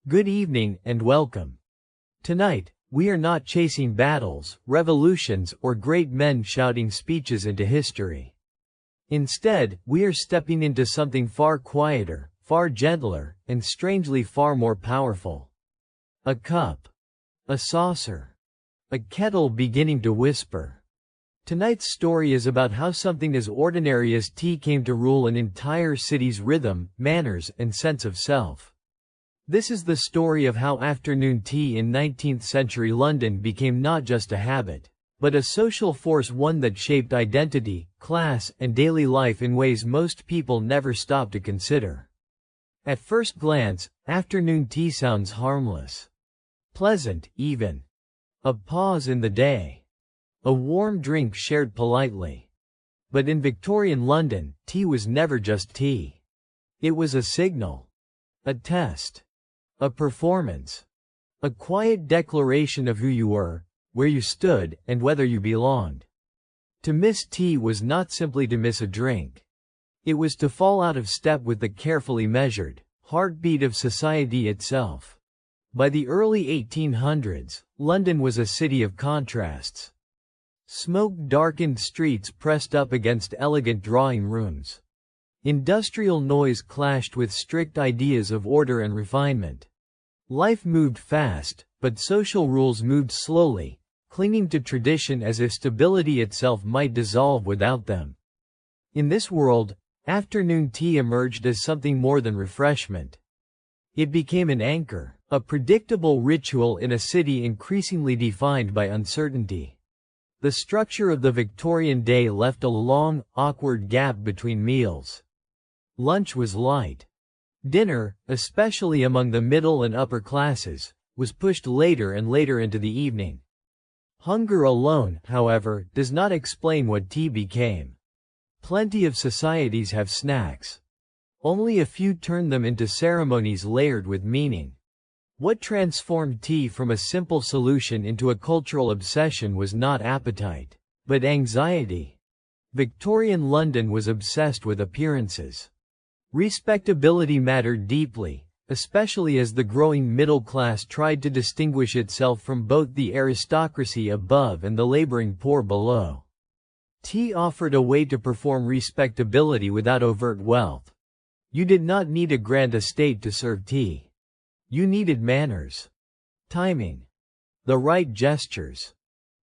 Good evening and welcome. Tonight, we are not chasing battles, revolutions, or great men shouting speeches into history. Instead, we are stepping into something far quieter, far gentler, and strangely far more powerful. A cup. A saucer. A kettle beginning to whisper. Tonight's story is about how something as ordinary as tea came to rule an entire city's rhythm, manners, and sense of self. This is the story of how afternoon tea in 19th century London became not just a habit, but a social force, one that shaped identity, class, and daily life in ways most people never stop to consider. At first glance, afternoon tea sounds harmless. Pleasant, even. A pause in the day. A warm drink shared politely. But in Victorian London, tea was never just tea. It was a signal. A test. A performance. A quiet declaration of who you were, where you stood, and whether you belonged. To miss tea was not simply to miss a drink. It was to fall out of step with the carefully measured heartbeat of society itself. By the early 1800s, London was a city of contrasts. Smoke-darkened streets pressed up against elegant drawing rooms. Industrial noise clashed with strict ideas of order and refinement. Life moved fast, but social rules moved slowly, clinging to tradition as if stability itself might dissolve without them. In this world, afternoon tea emerged as something more than refreshment. It became an anchor, a predictable ritual in a city increasingly defined by uncertainty. The structure of the Victorian day left a long, awkward gap between meals. Lunch was light. Dinner, especially among the middle and upper classes, was pushed later and later into the evening. Hunger alone, however, does not explain what tea became. Plenty of societies have snacks. Only a few turn them into ceremonies layered with meaning. What transformed tea from a simple solution into a cultural obsession was not appetite, but anxiety. Victorian London was obsessed with appearances. Respectability mattered deeply, especially as the growing middle class tried to distinguish itself from both the aristocracy above and the laboring poor below. Tea offered a way to perform respectability without overt wealth. You did not need a grand estate to serve tea. You needed manners. Timing. The right gestures.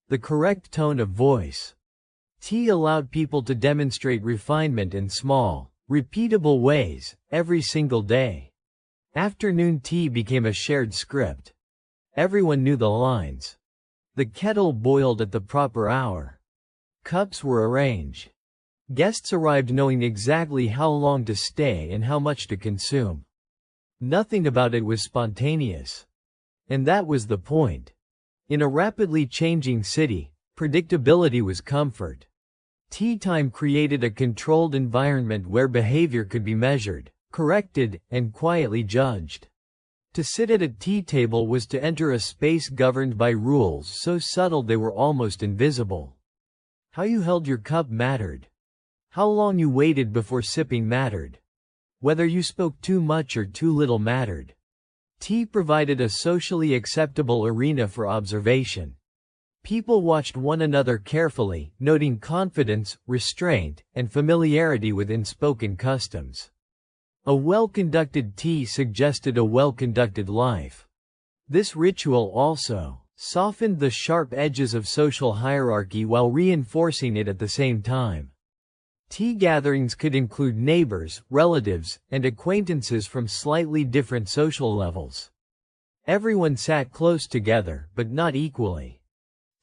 The correct tone of voice. Tea allowed people to demonstrate refinement in small, repeatable ways, every single day. Afternoon tea became a shared script. Everyone knew the lines. The kettle boiled at the proper hour. Cups were arranged. Guests arrived knowing exactly how long to stay and how much to consume. Nothing about it was spontaneous. And that was the point. In a rapidly changing city, predictability was comfort. Tea time created a controlled environment where behavior could be measured, corrected, and quietly judged. To sit at a tea table was to enter a space governed by rules so subtle they were almost invisible. How you held your cup mattered. How long you waited before sipping mattered. Whether you spoke too much or too little mattered. Tea provided a socially acceptable arena for observation. People watched one another carefully, noting confidence, restraint, and familiarity with unspoken customs. A well-conducted tea suggested a well-conducted life. This ritual also softened the sharp edges of social hierarchy while reinforcing it at the same time. Tea gatherings could include neighbors, relatives, and acquaintances from slightly different social levels. Everyone sat close together, but not equally.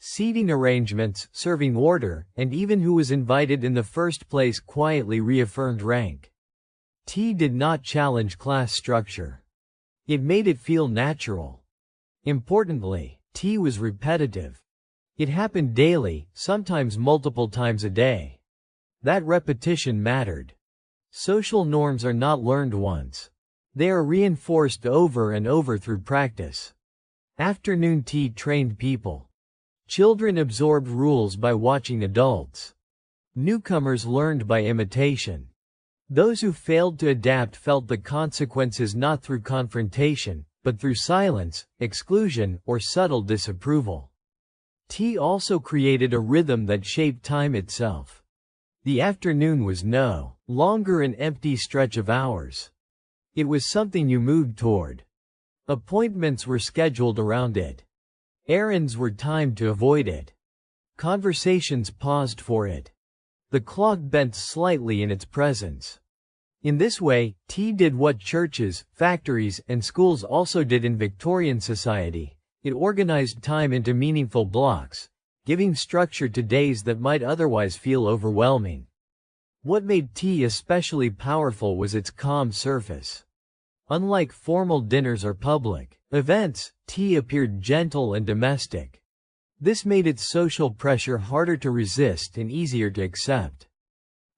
Seating arrangements, serving order, and even who was invited in the first place quietly reaffirmed rank. Tea did not challenge class structure. It made it feel natural. Importantly, tea was repetitive. It happened daily, sometimes multiple times a day. That repetition mattered. Social norms are not learned once. They are reinforced over and over through practice. Afternoon tea trained people. Children absorbed rules by watching adults. Newcomers learned by imitation. Those who failed to adapt felt the consequences not through confrontation, but through silence, exclusion, or subtle disapproval. Tea also created a rhythm that shaped time itself. The afternoon was no longer an empty stretch of hours. It was something you moved toward. Appointments were scheduled around it. Errands were timed to avoid it. Conversations paused for it. The clock bent slightly in its presence. In this way, tea did what churches, factories, and schools also did in Victorian society. It organized time into meaningful blocks, giving structure to days that might otherwise feel overwhelming. What made tea especially powerful was its calm surface. Unlike formal dinners or public events, tea appeared gentle and domestic. This made its social pressure harder to resist and easier to accept.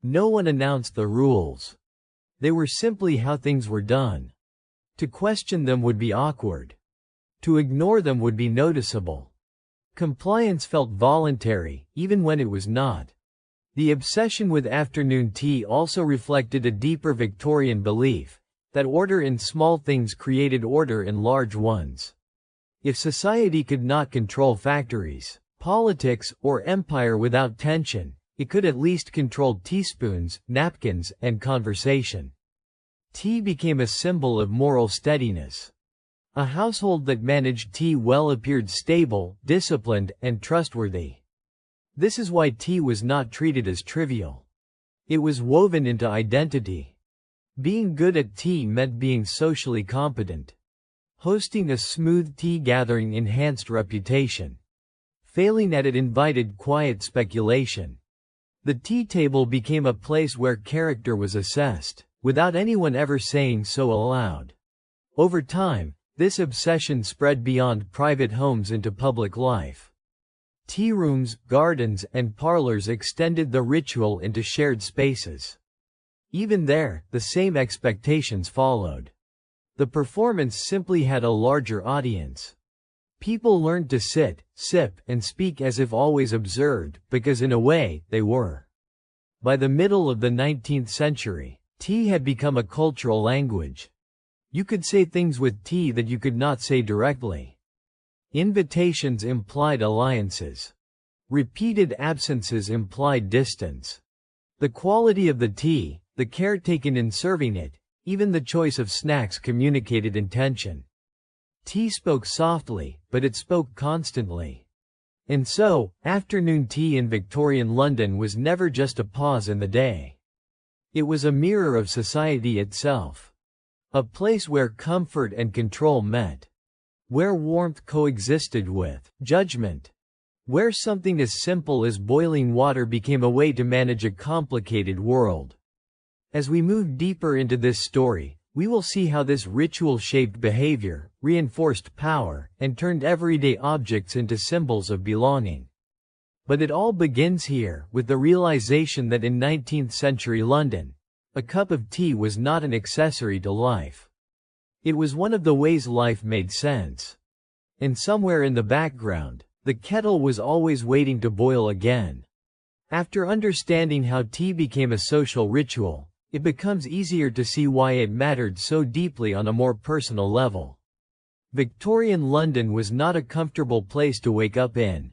No one announced the rules. They were simply how things were done. To question them would be awkward. To ignore them would be noticeable. Compliance felt voluntary, even when it was not. The obsession with afternoon tea also reflected a deeper Victorian belief that order in small things created order in large ones. If society could not control factories, politics, or empire without tension, it could at least control teaspoons, napkins, and conversation. Tea became a symbol of moral steadiness. A household that managed tea well appeared stable, disciplined, and trustworthy. This is why tea was not treated as trivial. It was woven into identity. Being good at tea meant being socially competent. Hosting a smooth tea gathering enhanced reputation. Failing at it invited quiet speculation. The tea table became a place where character was assessed, without anyone ever saying so aloud. Over time, this obsession spread beyond private homes into public life. Tea rooms, gardens, and parlors extended the ritual into shared spaces. Even there, the same expectations followed. The performance simply had a larger audience. People learned to sit, sip, and speak as if always observed, because in a way, they were. By the middle of the 19th century, tea had become a cultural language. You could say things with tea that you could not say directly. Invitations implied alliances. Repeated absences implied distance. The quality of the tea, the care taken in serving it, even the choice of snacks communicated intention. Tea spoke softly, but it spoke constantly. And so, afternoon tea in Victorian London was never just a pause in the day. It was a mirror of society itself. A place where comfort and control met. Where warmth coexisted with judgment. Where something as simple as boiling water became a way to manage a complicated world. As we move deeper into this story, we will see how this ritual shaped behavior, reinforced power, and turned everyday objects into symbols of belonging. But it all begins here, with the realization that in 19th century London, a cup of tea was not an accessory to life. It was one of the ways life made sense. And somewhere in the background, the kettle was always waiting to boil again. After understanding how tea became a social ritual, it becomes easier to see why it mattered so deeply on a more personal level. Victorian London was not a comfortable place to wake up in.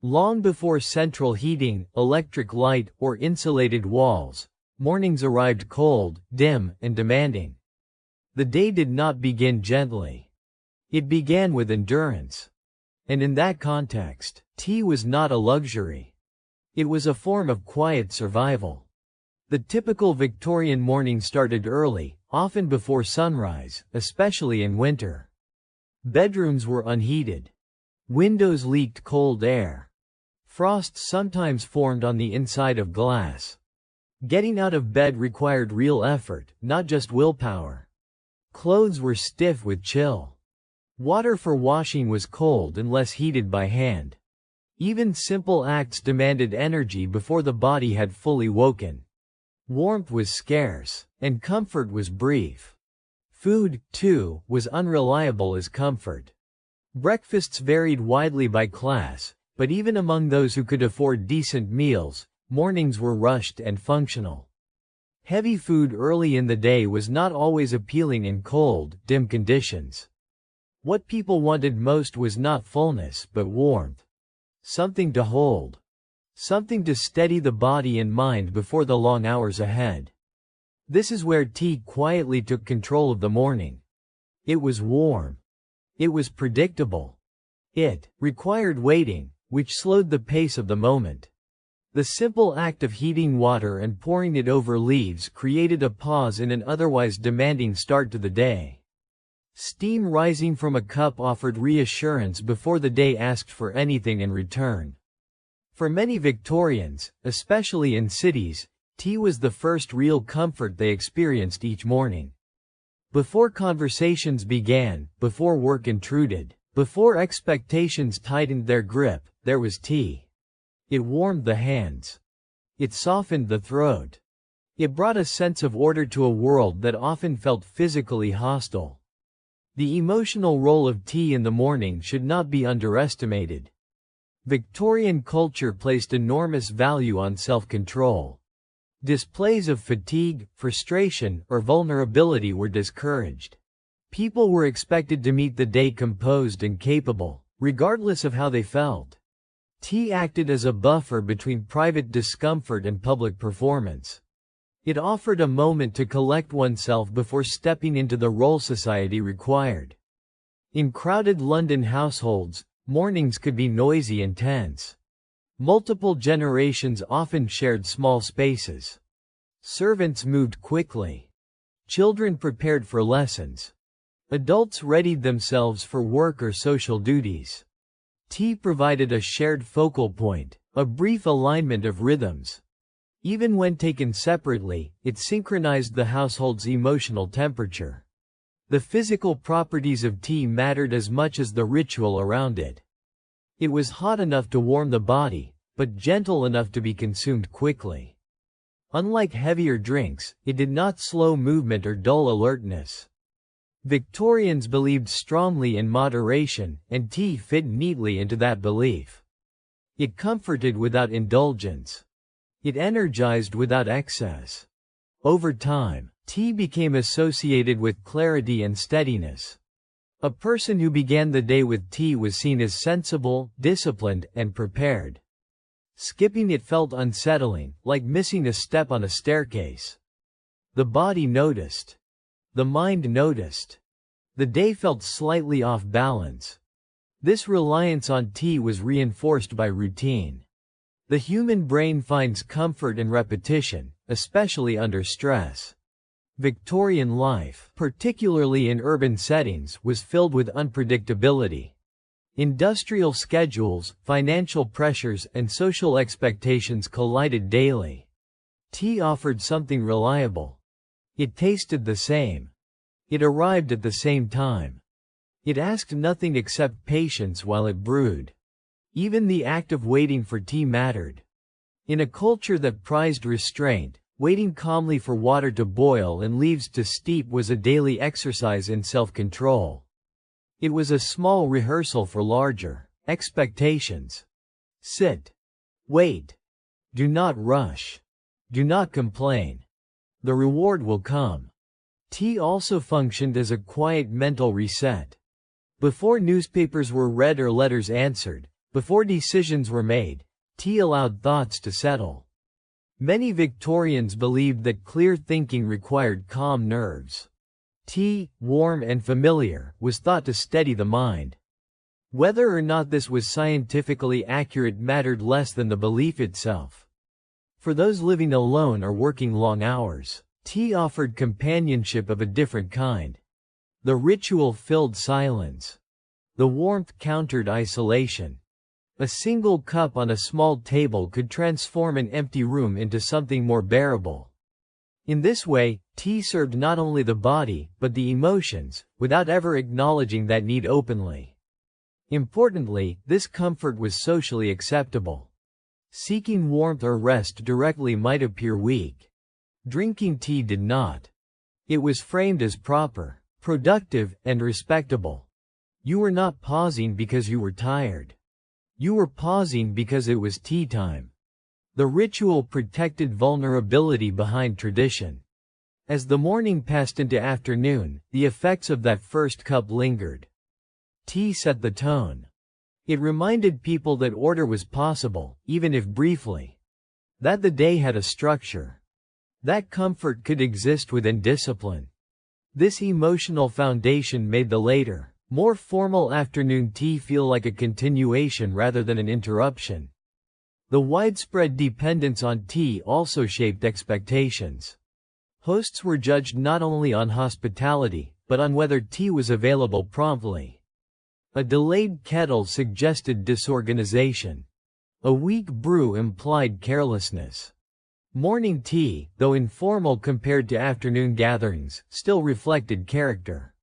Long before central heating, electric light, or insulated walls, mornings arrived cold, dim, and demanding. The day did not begin gently. It began with endurance. And in that context, tea was not a luxury. It was a form of quiet survival. The typical Victorian morning started early, often before sunrise, especially in winter. Bedrooms were unheated. Windows leaked cold air. Frost sometimes formed on the inside of glass. Getting out of bed required real effort, not just willpower. Clothes were stiff with chill. Water for washing was cold unless heated by hand. Even simple acts demanded energy before the body had fully woken. Warmth was scarce, and comfort was brief. Food, too, was unreliable as comfort. Breakfasts varied widely by class, but even among those who could afford decent meals, mornings were rushed and functional. Heavy food early in the day was not always appealing in cold, dim conditions. What people wanted most was not fullness but warmth. Something to hold. Something to steady the body and mind before the long hours ahead. This is where tea quietly took control of the morning. It was warm. It was predictable. It required waiting, which slowed the pace of the moment. The simple act of heating water and pouring it over leaves created a pause in an otherwise demanding start to the day. Steam rising from a cup offered reassurance before the day asked for anything in return. For many Victorians, especially in cities, tea was the first real comfort they experienced each morning. Before conversations began, before work intruded, before expectations tightened their grip, there was tea. It warmed the hands. It softened the throat. It brought a sense of order to a world that often felt physically hostile. The emotional role of tea in the morning should not be underestimated. Victorian culture placed enormous value on self-control. Displays of fatigue, frustration, or vulnerability were discouraged. People were expected to meet the day composed and capable, regardless of how they felt. Tea acted as a buffer between private discomfort and public performance. It offered a moment to collect oneself before stepping into the role society required. In crowded London households, mornings could be noisy and tense. Multiple generations often shared small spaces. Servants moved quickly. Children prepared for lessons. Adults readied themselves for work or social duties. Tea provided a shared focal point, a brief alignment of rhythms. Even when taken separately, it synchronized the household's emotional temperature. The physical properties of tea mattered as much as the ritual around it. It was hot enough to warm the body, but gentle enough to be consumed quickly. Unlike heavier drinks, it did not slow movement or dull alertness. Victorians believed strongly in moderation, and tea fit neatly into that belief. It comforted without indulgence. It energized without excess. Over time, tea became associated with clarity and steadiness. A person who began the day with tea was seen as sensible, disciplined, and prepared. Skipping it felt unsettling, like missing a step on a staircase. The body noticed. The mind noticed. The day felt slightly off balance. This reliance on tea was reinforced by routine. The human brain finds comfort in repetition, especially under stress. Victorian life, particularly in urban settings, was filled with unpredictability. Industrial schedules, financial pressures, and social expectations collided daily. Tea offered something reliable. It tasted the same. It arrived at the same time. It asked nothing except patience while it brewed. Even the act of waiting for tea mattered. In a culture that prized restraint, waiting calmly for water to boil and leaves to steep was a daily exercise in self-control. It was a small rehearsal for larger expectations. Sit. Wait. Do not rush. Do not complain. The reward will come. Tea also functioned as a quiet mental reset. Before newspapers were read or letters answered, before decisions were made, tea allowed thoughts to settle. Many Victorians believed that clear thinking required calm nerves. Tea, warm and familiar, was thought to steady the mind. Whether or not this was scientifically accurate mattered less than the belief itself. For those living alone or working long hours, tea offered companionship of a different kind. The ritual filled silence. The warmth countered isolation. A single cup on a small table could transform an empty room into something more bearable. In this way, tea served not only the body, but the emotions, without ever acknowledging that need openly. Importantly, this comfort was socially acceptable. Seeking warmth or rest directly might appear weak. Drinking tea did not. It was framed as proper, productive, and respectable. You were not pausing because you were tired. You were pausing because it was tea time. The ritual protected vulnerability behind tradition. As the morning passed into afternoon, the effects of that first cup lingered. Tea set the tone. It reminded people that order was possible, even if briefly. That the day had a structure. That comfort could exist within discipline. This emotional foundation made the later, more formal afternoon tea feel like a continuation rather than an interruption. The widespread dependence on tea also shaped expectations. Hosts were judged not only on hospitality, but on whether tea was available promptly. A delayed kettle suggested disorganization. A weak brew implied carelessness. Morning tea, though informal compared to afternoon gatherings, still reflected character.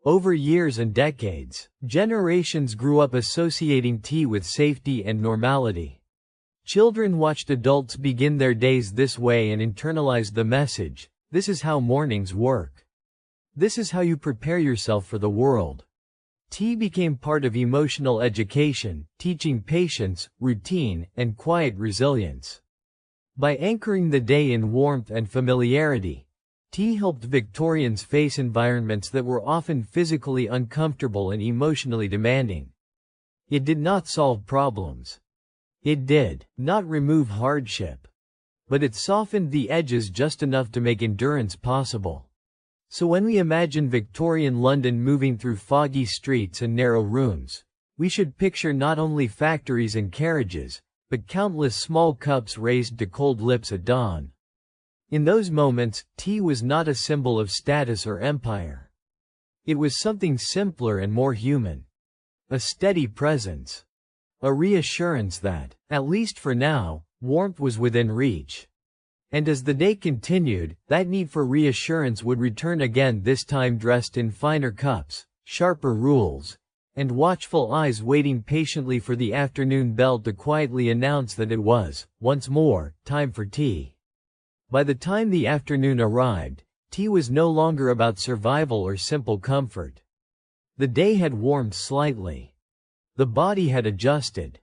Over years and decades, generations grew up associating tea with safety and normality. Children watched adults begin their days this way and internalized the message, "This is how mornings work. This is how you prepare yourself for the world." Tea became part of emotional education, teaching patience, routine, and quiet resilience. By anchoring the day in warmth and familiarity, tea helped Victorians face environments that were often physically uncomfortable and emotionally demanding. It did not solve problems. It did not remove hardship. But it softened the edges just enough to make endurance possible. So when we imagine Victorian London moving through foggy streets and narrow rooms, we should picture not only factories and carriages, but countless small cups raised to cold lips at dawn. In those moments, tea was not a symbol of status or empire. It was something simpler and more human. A steady presence. A reassurance that, at least for now, warmth was within reach. And as the day continued, that need for reassurance would return again, this time dressed in finer cups, sharper rules, and watchful eyes waiting patiently for the afternoon bell to quietly announce that it was, once more, time for tea. By the time the afternoon arrived, tea was no longer about survival or simple comfort. The day had warmed slightly. The body had adjusted.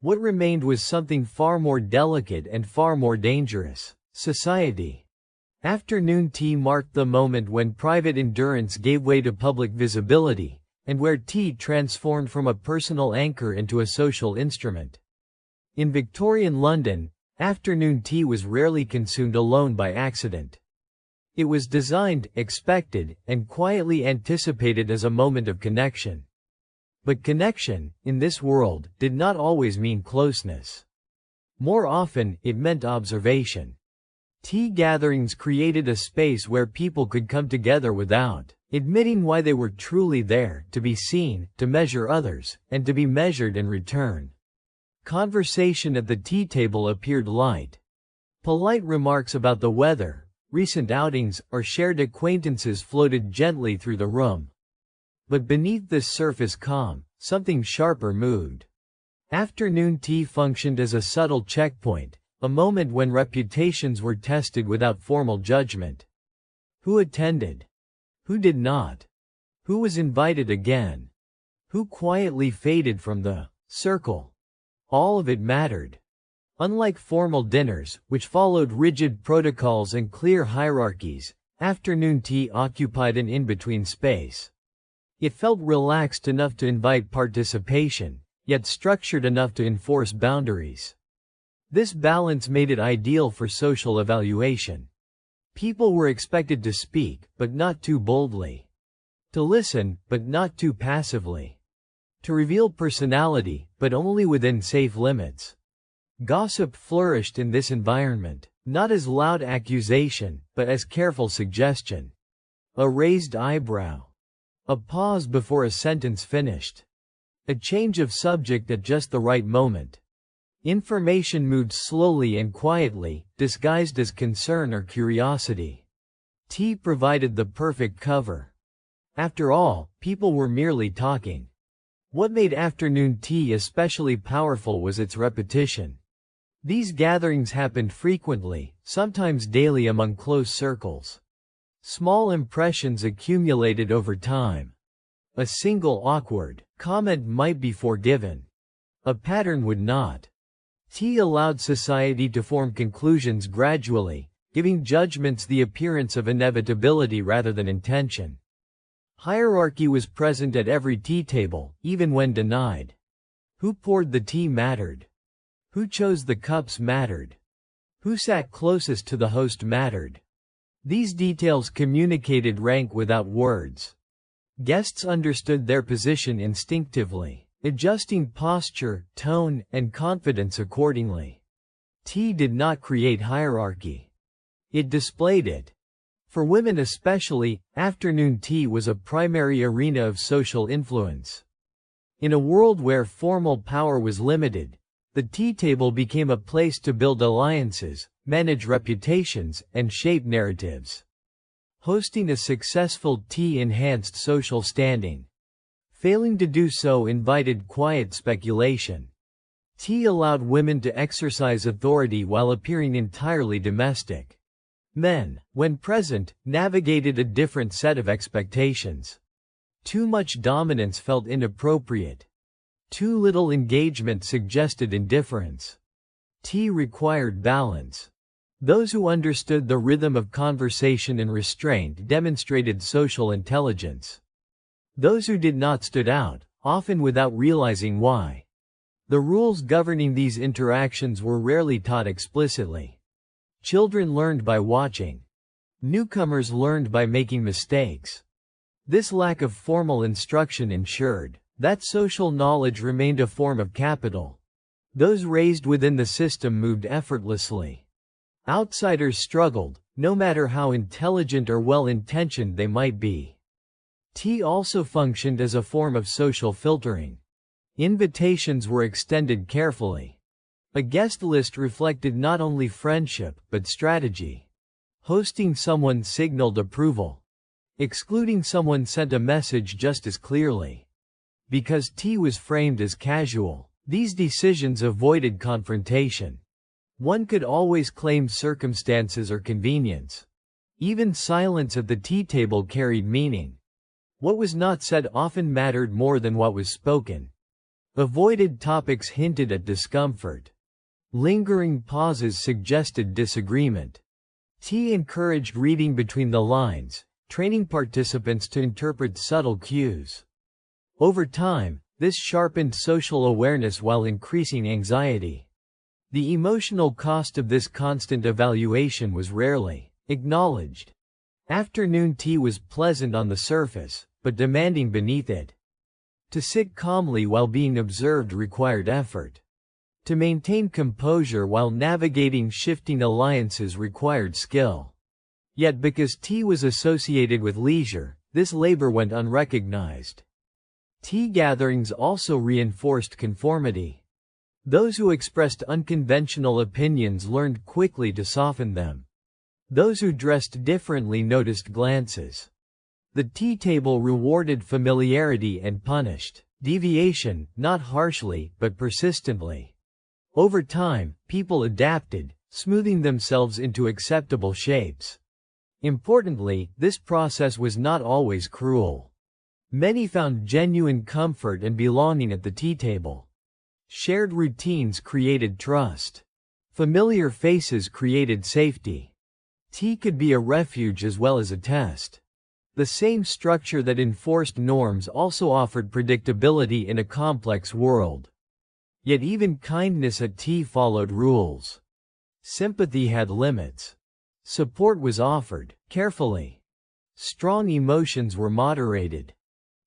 What remained was something far more delicate and far more dangerous: society. Afternoon tea marked the moment when private endurance gave way to public visibility, and where tea transformed from a personal anchor into a social instrument. In Victorian London, afternoon tea was rarely consumed alone by accident. It was designed, expected, and quietly anticipated as a moment of connection. But connection, in this world, did not always mean closeness. More often, it meant observation. Tea gatherings created a space where people could come together without admitting why they were truly there: to be seen, to measure others, and to be measured in return. Conversation at the tea table appeared light. Polite remarks about the weather, recent outings, or shared acquaintances floated gently through the room. But beneath this surface calm, something sharper moved. Afternoon tea functioned as a subtle checkpoint, a moment when reputations were tested without formal judgment. Who attended? Who did not? Who was invited again? Who quietly faded from the circle? All of it mattered. Unlike formal dinners, which followed rigid protocols and clear hierarchies, afternoon tea occupied an in-between space. It felt relaxed enough to invite participation, yet structured enough to enforce boundaries. This balance made it ideal for social evaluation. People were expected to speak, but not too boldly. To listen, but not too passively. To reveal personality, but only within safe limits. Gossip flourished in this environment, not as loud accusation, but as careful suggestion. A raised eyebrow. A pause before a sentence finished. A change of subject at just the right moment. Information moved slowly and quietly, disguised as concern or curiosity. Tea provided the perfect cover. After all, people were merely talking. What made afternoon tea especially powerful was its repetition. These gatherings happened frequently, sometimes daily among close circles. Small impressions accumulated over time. A single awkward comment might be forgiven. A pattern would not. Tea allowed society to form conclusions gradually, giving judgments the appearance of inevitability rather than intention. Hierarchy was present at every tea table, even when denied. Who poured the tea mattered. Who chose the cups mattered. Who sat closest to the host mattered. These details communicated rank without words. Guests understood their position instinctively, adjusting posture, tone, and confidence accordingly. Tea did not create hierarchy. It displayed it. For women especially, afternoon tea was a primary arena of social influence. In a world where formal power was limited, the tea table became a place to build alliances, manage reputations, and shape narratives. Hosting a successful tea enhanced social standing. Failing to do so invited quiet speculation. Tea allowed women to exercise authority while appearing entirely domestic. Men, when present, navigated a different set of expectations. Too much dominance felt inappropriate. Too little engagement suggested indifference. Tea required balance. Those who understood the rhythm of conversation and restraint demonstrated social intelligence. Those who did not stood out, often without realizing why. The rules governing these interactions were rarely taught explicitly. Children learned by watching. Newcomers learned by making mistakes. This lack of formal instruction ensured that social knowledge remained a form of capital. Those raised within the system moved effortlessly. Outsiders struggled, no matter how intelligent or well-intentioned they might be. Tea also functioned as a form of social filtering. Invitations were extended carefully. A guest list reflected not only friendship, but strategy. Hosting someone signaled approval. Excluding someone sent a message just as clearly. Because tea was framed as casual, these decisions avoided confrontation. One could always claim circumstances or convenience. Even silence at the tea table carried meaning. What was not said often mattered more than what was spoken. Avoided topics hinted at discomfort. Lingering pauses suggested disagreement. Tea encouraged reading between the lines, training participants to interpret subtle cues. Over time, this sharpened social awareness while increasing anxiety. The emotional cost of this constant evaluation was rarely acknowledged. Afternoon tea was pleasant on the surface, but demanding beneath it. To sit calmly while being observed required effort. To maintain composure while navigating shifting alliances required skill. Yet because tea was associated with leisure, this labor went unrecognized. Tea gatherings also reinforced conformity. Those who expressed unconventional opinions learned quickly to soften them. Those who dressed differently noticed glances. The tea table rewarded familiarity and punished deviation, not harshly, but persistently. Over time, people adapted, smoothing themselves into acceptable shapes. Importantly, this process was not always cruel. Many found genuine comfort and belonging at the tea table. Shared routines created trust. Familiar faces created safety. Tea could be a refuge as well as a test. The same structure that enforced norms also offered predictability in a complex world. Yet even kindness at tea followed rules. Sympathy had limits. Support was offered carefully. Strong emotions were moderated.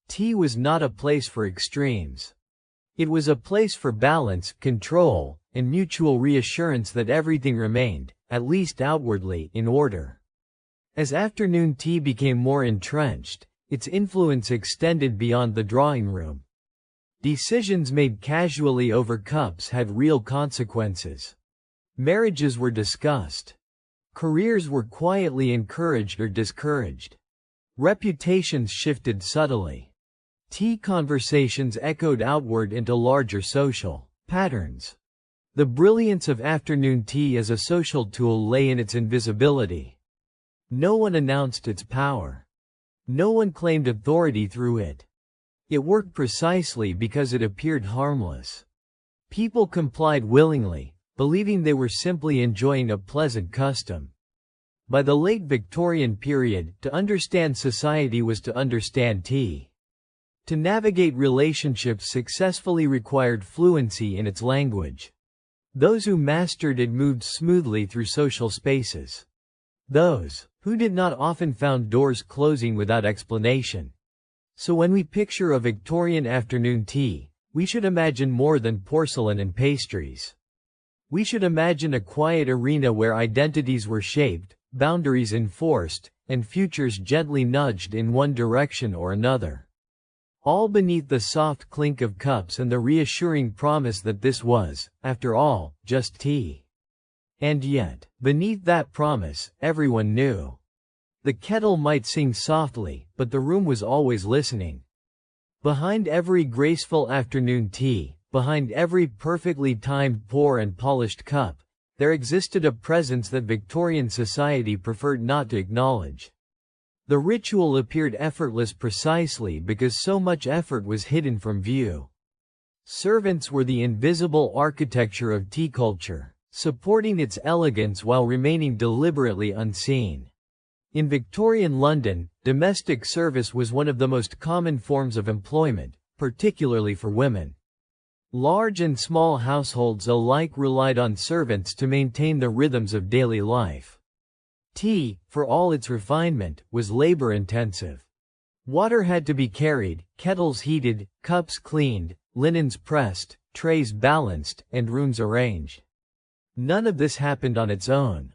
Tea was not a place for extremes. It was a place for balance, control, and mutual reassurance that everything remained, at least outwardly, in order. As afternoon tea became more entrenched, its influence extended beyond the drawing room. Decisions made casually over cups had real consequences. Marriages were discussed. Careers were quietly encouraged or discouraged. Reputations shifted subtly. Tea conversations echoed outward into larger social patterns. The brilliance of afternoon tea as a social tool lay in its invisibility. No one announced its power. No one claimed authority through it. It worked precisely because it appeared harmless. People complied willingly, believing they were simply enjoying a pleasant custom. By the late Victorian period, to understand society was to understand tea. To navigate relationships successfully required fluency in its language. Those who mastered it moved smoothly through social spaces. Those who did not often found doors closing without explanation. So when we picture a Victorian afternoon tea, we should imagine more than porcelain and pastries. We should imagine a quiet arena where identities were shaped, boundaries enforced, and futures gently nudged in one direction or another. All beneath the soft clink of cups and the reassuring promise that this was, after all, just tea. And yet, beneath that promise, everyone knew. The kettle might sing softly, but the room was always listening. Behind every graceful afternoon tea, behind every perfectly timed pour and polished cup, there existed a presence that Victorian society preferred not to acknowledge. The ritual appeared effortless precisely because so much effort was hidden from view. Servants were the invisible architecture of tea culture, supporting its elegance while remaining deliberately unseen. In Victorian London, domestic service was one of the most common forms of employment, particularly for women. Large and small households alike relied on servants to maintain the rhythms of daily life. Tea, for all its refinement, was labor-intensive. Water had to be carried, kettles heated, cups cleaned, linens pressed, trays balanced, and rooms arranged. None of this happened on its own.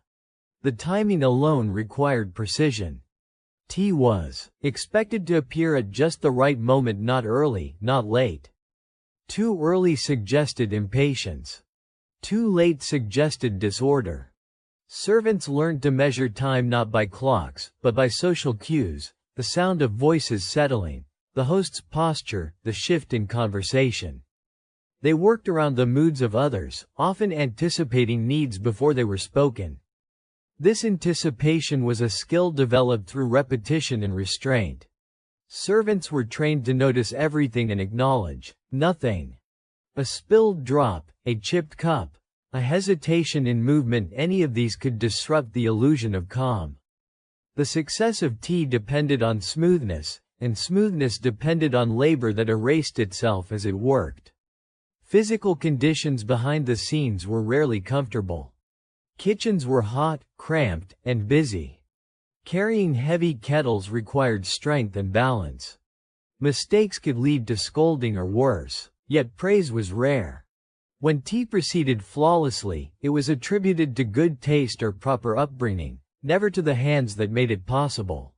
The timing alone required precision. Tea was expected to appear at just the right moment, not early, not late. Too early suggested impatience. Too late suggested disorder. Servants learned to measure time not by clocks, but by social cues, the sound of voices settling, the host's posture, the shift in conversation. They worked around the moods of others, often anticipating needs before they were spoken. This anticipation was a skill developed through repetition and restraint. Servants were trained to notice everything and acknowledge nothing. A spilled drop, a chipped cup, a hesitation in movement, any of these could disrupt the illusion of calm. The success of tea depended on smoothness, and smoothness depended on labor that erased itself as it worked. Physical conditions behind the scenes were rarely comfortable. Kitchens were hot, cramped, and busy. Carrying heavy kettles required strength and balance. Mistakes could lead to scolding or worse, yet praise was rare. When tea proceeded flawlessly, it was attributed to good taste or proper upbringing, never to the hands that made it possible.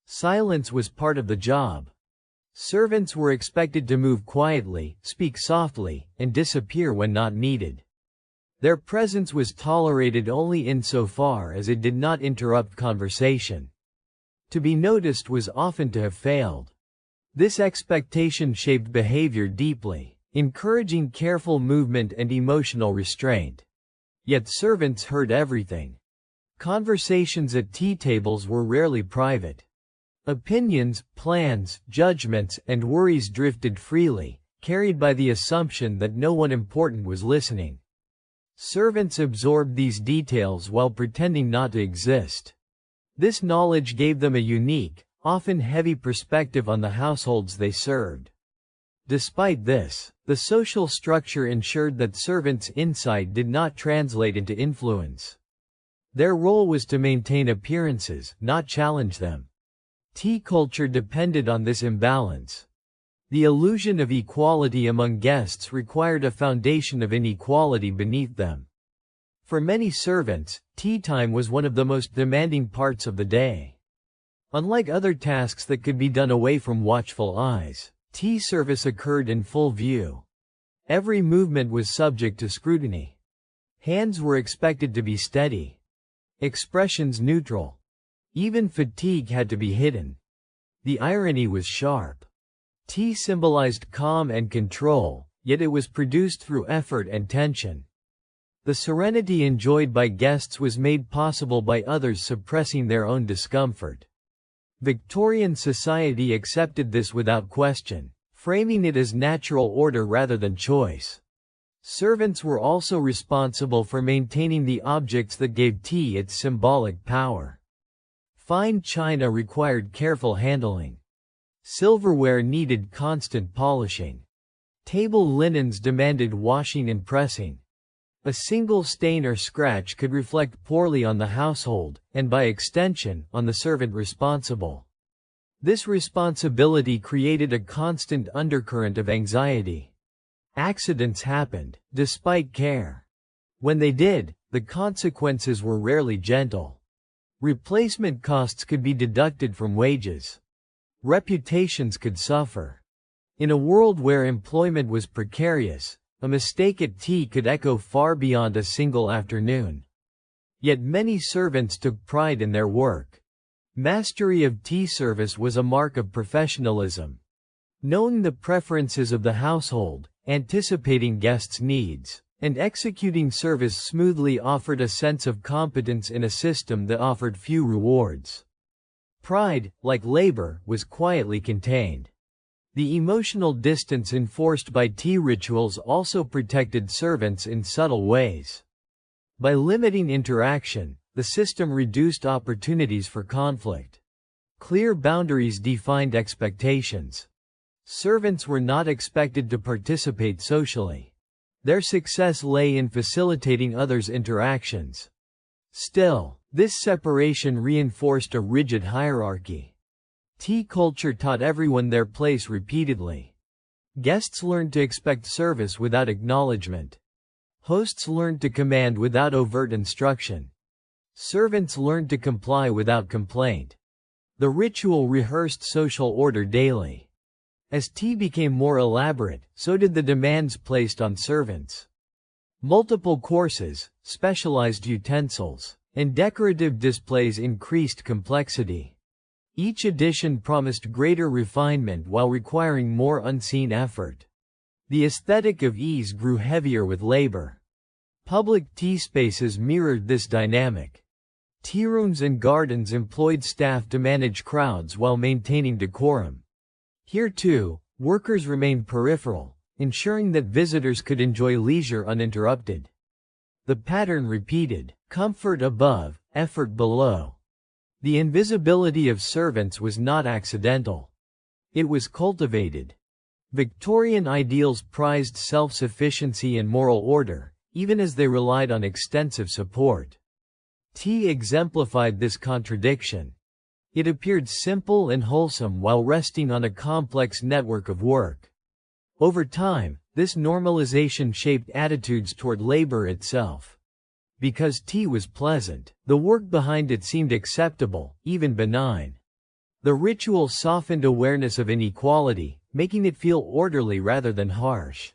Silence was part of the job. Servants were expected to move quietly, speak softly, and disappear when not needed. Their presence was tolerated only insofar as it did not interrupt conversation. To be noticed was often to have failed. This expectation shaped behavior deeply, encouraging careful movement and emotional restraint. Yet servants heard everything. Conversations at tea tables were rarely private. Opinions, plans, judgments, and worries drifted freely, carried by the assumption that no one important was listening. Servants absorbed these details while pretending not to exist. This knowledge gave them a unique, often heavy perspective on the households they served. Despite this, the social structure ensured that servants' insight did not translate into influence. Their role was to maintain appearances, not challenge them. Tea culture depended on this imbalance. The illusion of equality among guests required a foundation of inequality beneath them. For many servants, tea time was one of the most demanding parts of the day. Unlike other tasks that could be done away from watchful eyes, tea service occurred in full view. Every movement was subject to scrutiny. Hands were expected to be steady. Expressions neutral. Even fatigue had to be hidden. The irony was sharp. Tea symbolized calm and control, yet it was produced through effort and tension. The serenity enjoyed by guests was made possible by others suppressing their own discomfort. Victorian society accepted this without question, framing it as natural order rather than choice. Servants were also responsible for maintaining the objects that gave tea its symbolic power. Fine china required careful handling. Silverware needed constant polishing. Table linens demanded washing and pressing. A single stain or scratch could reflect poorly on the household, and by extension, on the servant responsible. This responsibility created a constant undercurrent of anxiety. Accidents happened, despite care. When they did, the consequences were rarely gentle. Replacement costs could be deducted from wages. Reputations could suffer. In a world where employment was precarious, a mistake at tea could echo far beyond a single afternoon. Yet many servants took pride in their work. Mastery of tea service was a mark of professionalism. Knowing the preferences of the household, anticipating guests' needs, and executing service smoothly offered a sense of competence in a system that offered few rewards. Pride, like labor, was quietly contained. The emotional distance enforced by tea rituals also protected servants in subtle ways. By limiting interaction, the system reduced opportunities for conflict. Clear boundaries defined expectations. Servants were not expected to participate socially. Their success lay in facilitating others' interactions. Still, this separation reinforced a rigid hierarchy. Tea culture taught everyone their place repeatedly. Guests learned to expect service without acknowledgement. Hosts learned to command without overt instruction. Servants learned to comply without complaint. The ritual rehearsed social order daily. As tea became more elaborate, so did the demands placed on servants. Multiple courses, specialized utensils, and decorative displays increased complexity. Each edition promised greater refinement while requiring more unseen effort. The aesthetic of ease grew heavier with labor. Public tea spaces mirrored this dynamic. Tea rooms and gardens employed staff to manage crowds while maintaining decorum. Here too, workers remained peripheral, ensuring that visitors could enjoy leisure uninterrupted. The pattern repeated: comfort above, effort below. The invisibility of servants was not accidental. It was cultivated. Victorian ideals prized self-sufficiency and moral order, even as they relied on extensive support. Tea exemplified this contradiction. It appeared simple and wholesome while resting on a complex network of work. Over time, this normalization shaped attitudes toward labor itself. Because tea was pleasant, the work behind it seemed acceptable, even benign. The ritual softened awareness of inequality, making it feel orderly rather than harsh.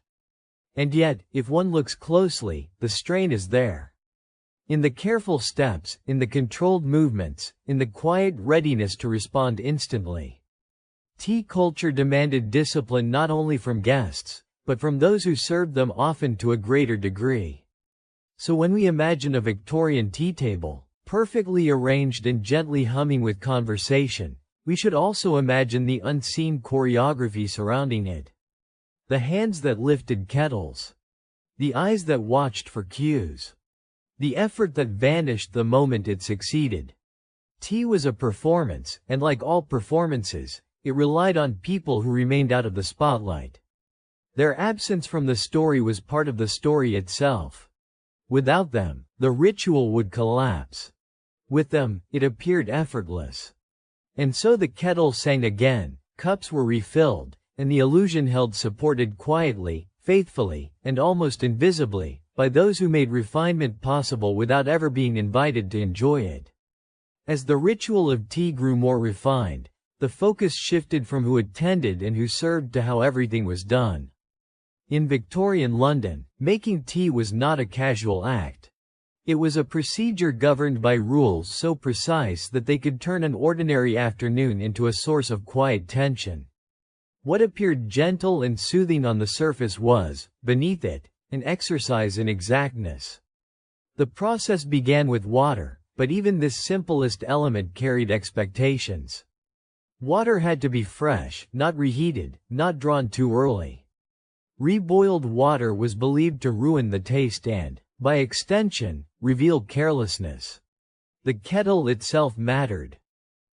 And yet, if one looks closely, the strain is there. In the careful steps, in the controlled movements, in the quiet readiness to respond instantly. Tea culture demanded discipline not only from guests, but from those who served them, often to a greater degree. So when we imagine a Victorian tea table, perfectly arranged and gently humming with conversation, we should also imagine the unseen choreography surrounding it. The hands that lifted kettles. The eyes that watched for cues. The effort that vanished the moment it succeeded. Tea was a performance, and like all performances, it relied on people who remained out of the spotlight. Their absence from the story was part of the story itself. Without them, the ritual would collapse. With them, it appeared effortless. And so the kettle sang again, cups were refilled, and the illusion held supported quietly, faithfully, and almost invisibly, by those who made refinement possible without ever being invited to enjoy it. As the ritual of tea grew more refined, the focus shifted from who attended and who served to how everything was done. In Victorian London, making tea was not a casual act. It was a procedure governed by rules so precise that they could turn an ordinary afternoon into a source of quiet tension. What appeared gentle and soothing on the surface was, beneath it, an exercise in exactness. The process began with water, but even this simplest element carried expectations. Water had to be fresh, not reheated, not drawn too early. Reboiled water was believed to ruin the taste and, by extension, reveal carelessness. The kettle itself mattered.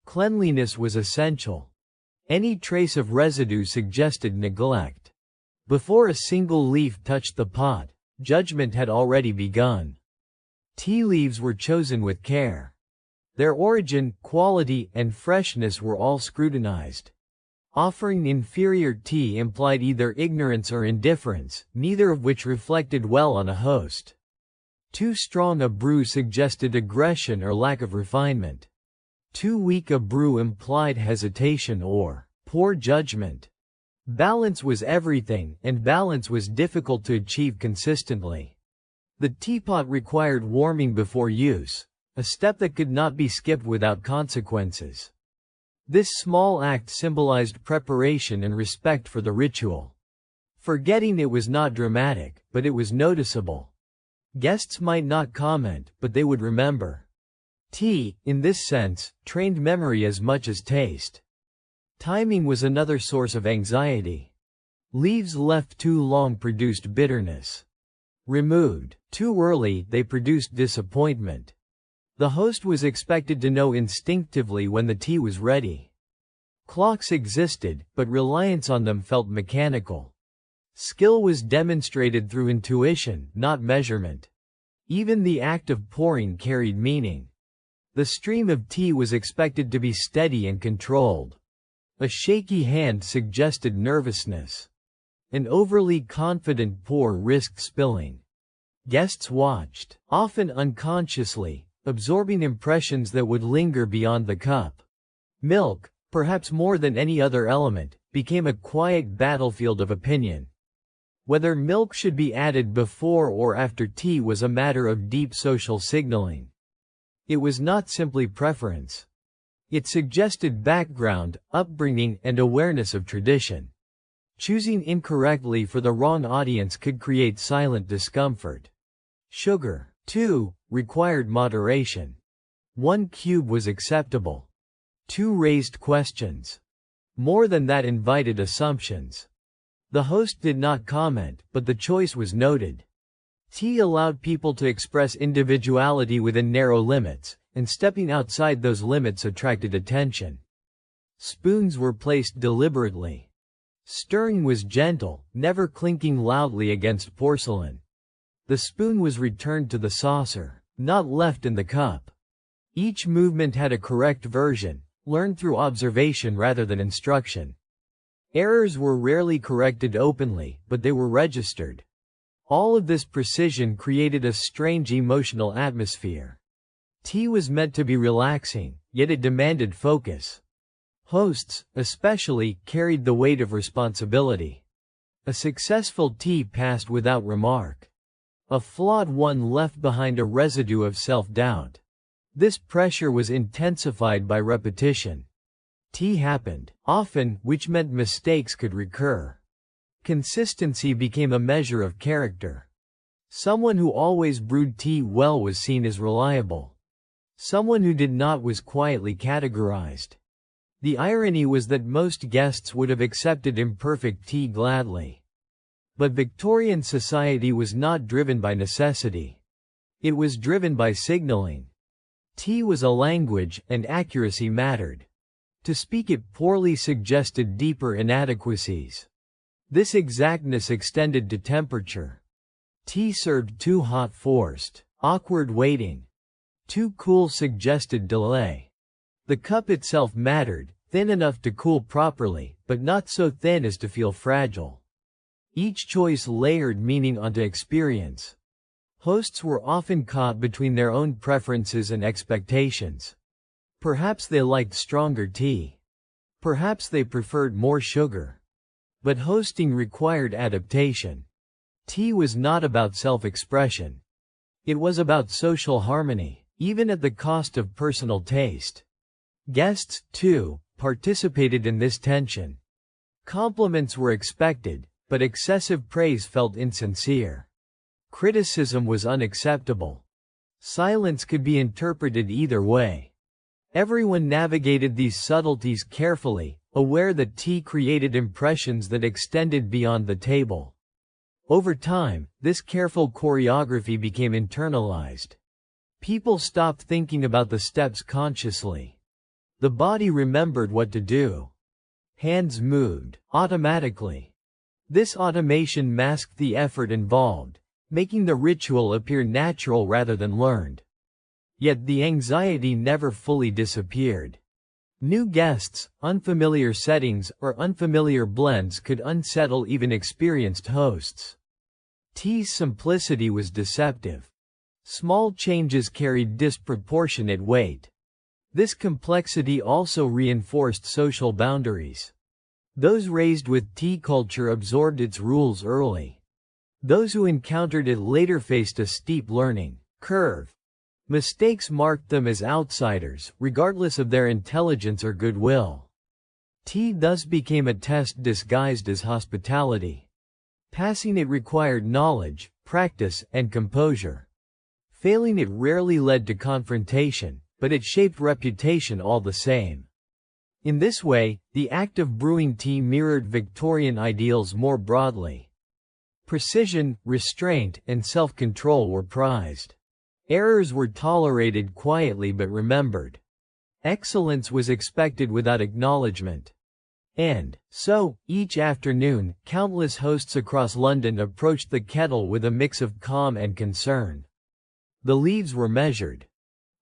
Cleanliness was essential. Any trace of residue suggested neglect. Before a single leaf touched the pot, judgment had already begun. Tea leaves were chosen with care. Their origin, quality, and freshness were all scrutinized. Offering inferior tea implied either ignorance or indifference, neither of which reflected well on a host. Too strong a brew suggested aggression or lack of refinement. Too weak a brew implied hesitation or poor judgment. Balance was everything, and balance was difficult to achieve consistently. The teapot required warming before use, a step that could not be skipped without consequences. This small act symbolized preparation and respect for the ritual. Forgetting it was not dramatic, but it was noticeable. Guests might not comment, but they would remember. Tea, in this sense, trained memory as much as taste. Timing was another source of anxiety. Leaves left too long produced bitterness. Removed too early, they produced disappointment. The host was expected to know instinctively when the tea was ready. Clocks existed, but reliance on them felt mechanical. Skill was demonstrated through intuition, not measurement. Even the act of pouring carried meaning. The stream of tea was expected to be steady and controlled. A shaky hand suggested nervousness. An overly confident pour risked spilling. Guests watched, often unconsciously, absorbing impressions that would linger beyond the cup. Milk, perhaps more than any other element, became a quiet battlefield of opinion. Whether milk should be added before or after tea was a matter of deep social signaling. It was not simply preference. It suggested background, upbringing, and awareness of tradition. Choosing incorrectly for the wrong audience could create silent discomfort. Sugar, too, required moderation. 1 cube was acceptable. 2 raised questions. More than that invited assumptions. The host did not comment, but the choice was noted. Tea allowed people to express individuality within narrow limits, and stepping outside those limits attracted attention. Spoons were placed deliberately. Stirring was gentle, never clinking loudly against porcelain. The spoon was returned to the saucer, not left in the cup. Each movement had a correct version, learned through observation rather than instruction. Errors were rarely corrected openly, but they were registered. All of this precision created a strange emotional atmosphere. Tea was meant to be relaxing, yet it demanded focus. Hosts, especially, carried the weight of responsibility. A successful tea passed without remark. A flawed one left behind a residue of self-doubt. This pressure was intensified by repetition. Tea happened, often, which meant mistakes could recur. Consistency became a measure of character. Someone who always brewed tea well was seen as reliable. Someone who did not was quietly categorized. The irony was that most guests would have accepted imperfect tea gladly. But Victorian society was not driven by necessity. It was driven by signaling. Tea was a language, and accuracy mattered. To speak it poorly suggested deeper inadequacies. This exactness extended to temperature. Tea served too hot forced awkward waiting. Too cool suggested delay. The cup itself mattered, thin enough to cool properly, but not so thin as to feel fragile. Each choice layered meaning onto experience. Hosts were often caught between their own preferences and expectations. Perhaps they liked stronger tea. Perhaps they preferred more sugar. But hosting required adaptation. Tea was not about self-expression. It was about social harmony, even at the cost of personal taste. Guests, too, participated in this tension. Compliments were expected, but excessive praise felt insincere. Criticism was unacceptable. Silence could be interpreted either way. Everyone navigated these subtleties carefully, aware that tea created impressions that extended beyond the table. Over time, this careful choreography became internalized. People stopped thinking about the steps consciously. The body remembered what to do. Hands moved automatically. This automation masked the effort involved, making the ritual appear natural rather than learned. Yet the anxiety never fully disappeared. New guests, unfamiliar settings, or unfamiliar blends could unsettle even experienced hosts. Tea's simplicity was deceptive. Small changes carried disproportionate weight. This complexity also reinforced social boundaries. Those raised with tea culture absorbed its rules early. Those who encountered it later faced a steep learning curve. Mistakes marked them as outsiders, regardless of their intelligence or goodwill. Tea thus became a test disguised as hospitality. Passing it required knowledge, practice, and composure. Failing it rarely led to confrontation, but it shaped reputation all the same. In this way, the act of brewing tea mirrored Victorian ideals more broadly. Precision, restraint, and self-control were prized. Errors were tolerated quietly but remembered. Excellence was expected without acknowledgement. And so, each afternoon, countless hosts across London approached the kettle with a mix of calm and concern. The leaves were measured.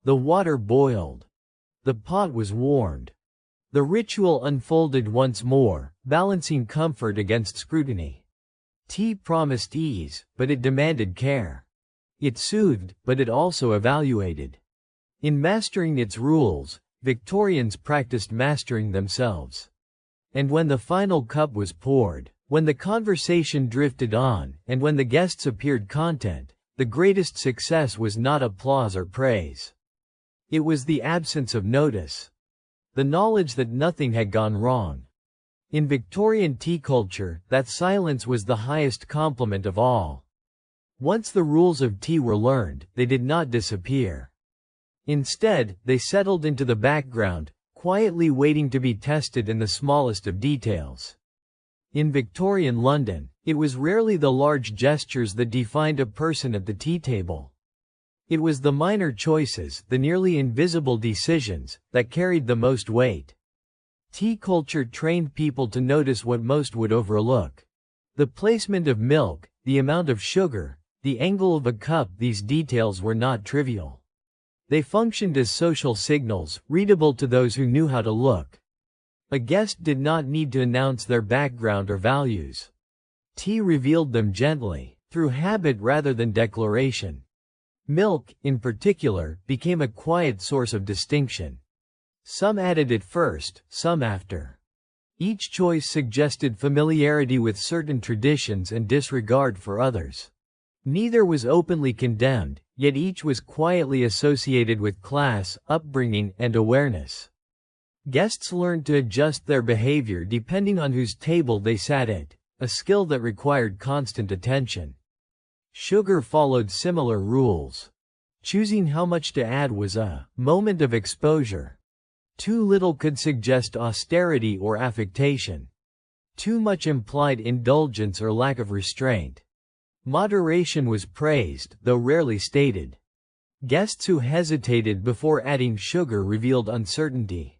The water boiled. The pot was warmed. The ritual unfolded once more, balancing comfort against scrutiny. Tea promised ease, but it demanded care. It soothed, but it also evaluated. In mastering its rules, Victorians practiced mastering themselves. And when the final cup was poured, when the conversation drifted on, and when the guests appeared content, the greatest success was not applause or praise. It was the absence of notice. The knowledge that nothing had gone wrong. In Victorian tea culture, that silence was the highest compliment of all. Once the rules of tea were learned, they did not disappear. Instead, they settled into the background, quietly waiting to be tested in the smallest of details. In Victorian London, it was rarely the large gestures that defined a person at the tea table. It was the minor choices, the nearly invisible decisions, that carried the most weight. Tea culture trained people to notice what most would overlook. The placement of milk, the amount of sugar, the angle of a cup. These details were not trivial. They functioned as social signals, readable to those who knew how to look. A guest did not need to announce their background or values. Tea revealed them gently, through habit rather than declaration. Milk, in particular, became a quiet source of distinction. Some added it first, some after. Each choice suggested familiarity with certain traditions and disregard for others. Neither was openly condemned, yet each was quietly associated with class, upbringing, and awareness. Guests learned to adjust their behavior depending on whose table they sat at, a skill that required constant attention. Sugar followed similar rules. Choosing how much to add was a moment of exposure. Too little could suggest austerity or affectation. Too much implied indulgence or lack of restraint. Moderation was praised, though rarely stated. Guests who hesitated before adding sugar revealed uncertainty.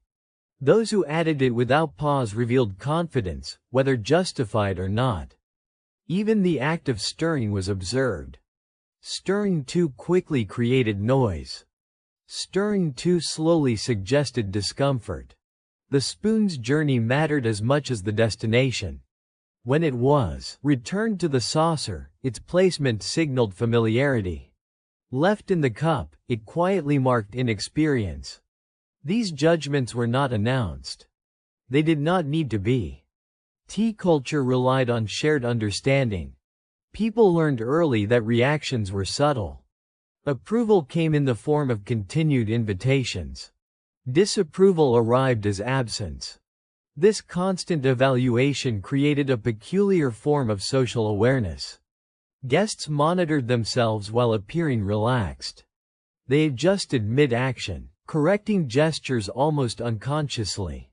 Those who added it without pause revealed confidence, whether justified or not. Even the act of stirring was observed. Stirring too quickly created noise. Stirring too slowly suggested discomfort. The spoon's journey mattered as much as the destination. When it was returned to the saucer, its placement signaled familiarity. Left in the cup, it quietly marked inexperience. These judgments were not announced. They did not need to be. Tea culture relied on shared understanding. People learned early that reactions were subtle. Approval came in the form of continued invitations. Disapproval arrived as absence. This constant evaluation created a peculiar form of social awareness. Guests monitored themselves while appearing relaxed. They adjusted mid-action, correcting gestures almost unconsciously.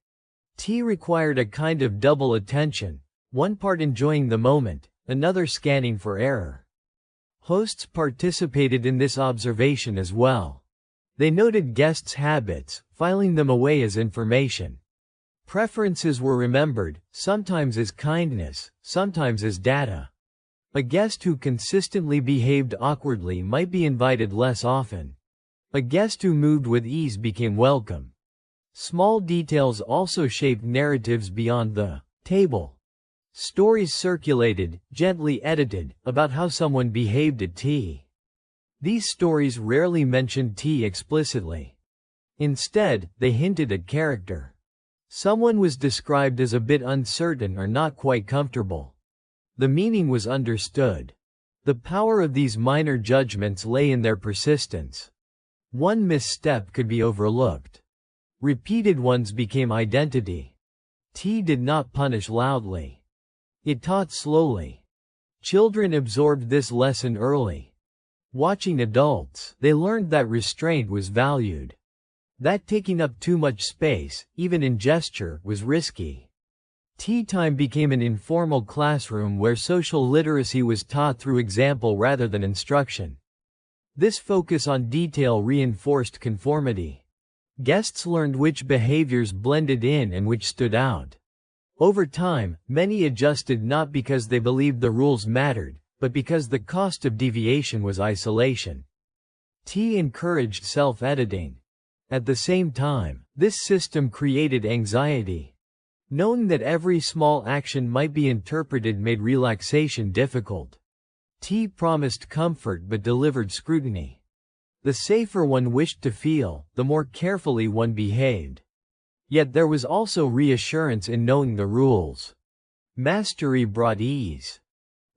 Tea required a kind of double attention, one part enjoying the moment, another scanning for error. Hosts participated in this observation as well. They noted guests' habits, filing them away as information. Preferences were remembered, sometimes as kindness, sometimes as data. A guest who consistently behaved awkwardly might be invited less often. A guest who moved with ease became welcome. Small details also shaped narratives beyond the table. Stories circulated, gently edited, about how someone behaved at tea. These stories rarely mentioned tea explicitly. Instead, they hinted at character. Someone was described as a bit uncertain or not quite comfortable. The meaning was understood. The power of these minor judgments lay in their persistence. One misstep could be overlooked. Repeated ones became identity. Tea did not punish loudly. It taught slowly. Children absorbed this lesson early. Watching adults, they learned that restraint was valued. That taking up too much space, even in gesture, was risky. Tea time became an informal classroom where social literacy was taught through example rather than instruction. This focus on detail reinforced conformity. Guests learned which behaviors blended in and which stood out. Over time, many adjusted not because they believed the rules mattered, but because the cost of deviation was isolation. Tea encouraged self-editing. At the same time, this system created anxiety. Knowing that every small action might be interpreted made relaxation difficult. Tea promised comfort but delivered scrutiny. The safer one wished to feel, the more carefully one behaved. Yet there was also reassurance in knowing the rules. Mastery brought ease.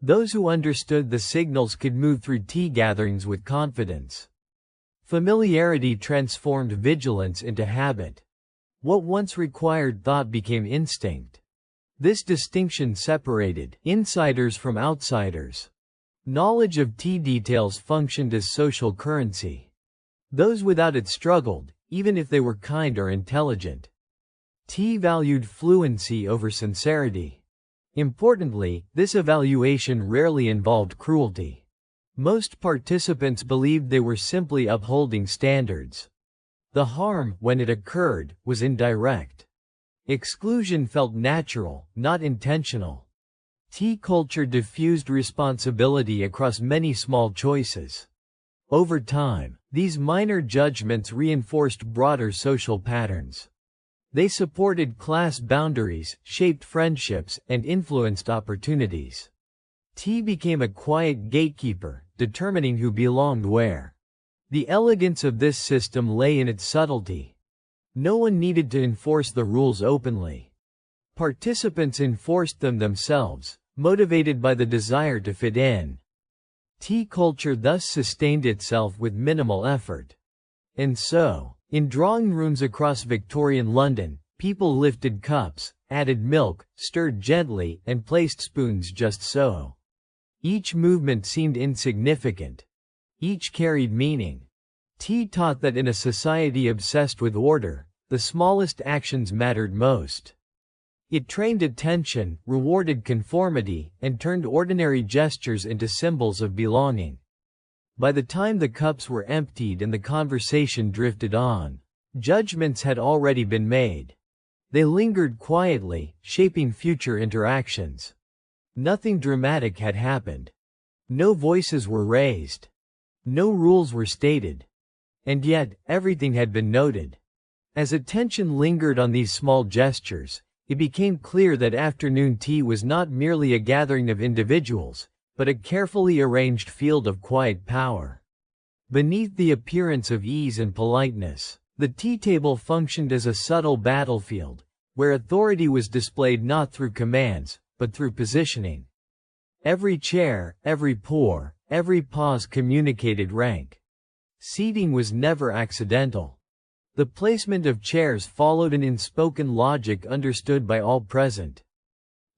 Those who understood the signals could move through tea gatherings with confidence. Familiarity transformed vigilance into habit. What once required thought became instinct. This distinction separated insiders from outsiders. Knowledge of tea details functioned as social currency. Those without it struggled, even if they were kind or intelligent. Tea valued fluency over sincerity. Importantly, this evaluation rarely involved cruelty. Most participants believed they were simply upholding standards. The harm, when it occurred, was indirect. Exclusion felt natural, not intentional. Tea culture diffused responsibility across many small choices. Over time, these minor judgments reinforced broader social patterns. They supported class boundaries, shaped friendships, and influenced opportunities. Tea became a quiet gatekeeper, determining who belonged where. The elegance of this system lay in its subtlety. No one needed to enforce the rules openly. Participants enforced them themselves, motivated by the desire to fit in. Tea culture thus sustained itself with minimal effort. And so, in drawing rooms across Victorian London, people lifted cups, added milk, stirred gently, and placed spoons just so. Each movement seemed insignificant. Each carried meaning. Tea taught that in a society obsessed with order, the smallest actions mattered most. It trained attention, rewarded conformity, and turned ordinary gestures into symbols of belonging. By the time the cups were emptied and the conversation drifted on, judgments had already been made. They lingered quietly, shaping future interactions. Nothing dramatic had happened. No voices were raised. No rules were stated. And yet, everything had been noted. As attention lingered on these small gestures, it became clear that afternoon tea was not merely a gathering of individuals, but a carefully arranged field of quiet power. Beneath the appearance of ease and politeness, the tea table functioned as a subtle battlefield, where authority was displayed not through commands, but through positioning. Every chair, every pour, every pause communicated rank. Seating was never accidental. The placement of chairs followed an unspoken logic understood by all present.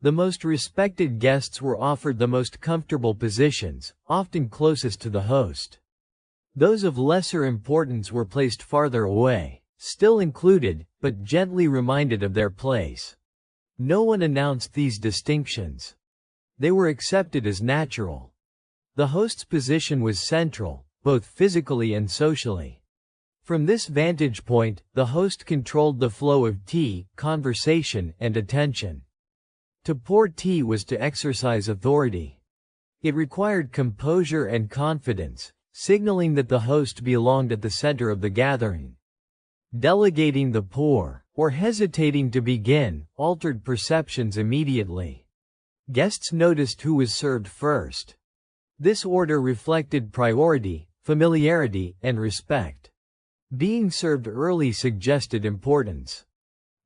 The most respected guests were offered the most comfortable positions, often closest to the host. Those of lesser importance were placed farther away, still included, but gently reminded of their place. No one announced these distinctions. They were accepted as natural. The host's position was central, both physically and socially. From this vantage point, the host controlled the flow of tea, conversation, and attention. To pour tea was to exercise authority. It required composure and confidence, signaling that the host belonged at the center of the gathering. Delegating the pour, or hesitating to begin, altered perceptions immediately. Guests noticed who was served first. This order reflected priority, familiarity, and respect. Being served early suggested importance.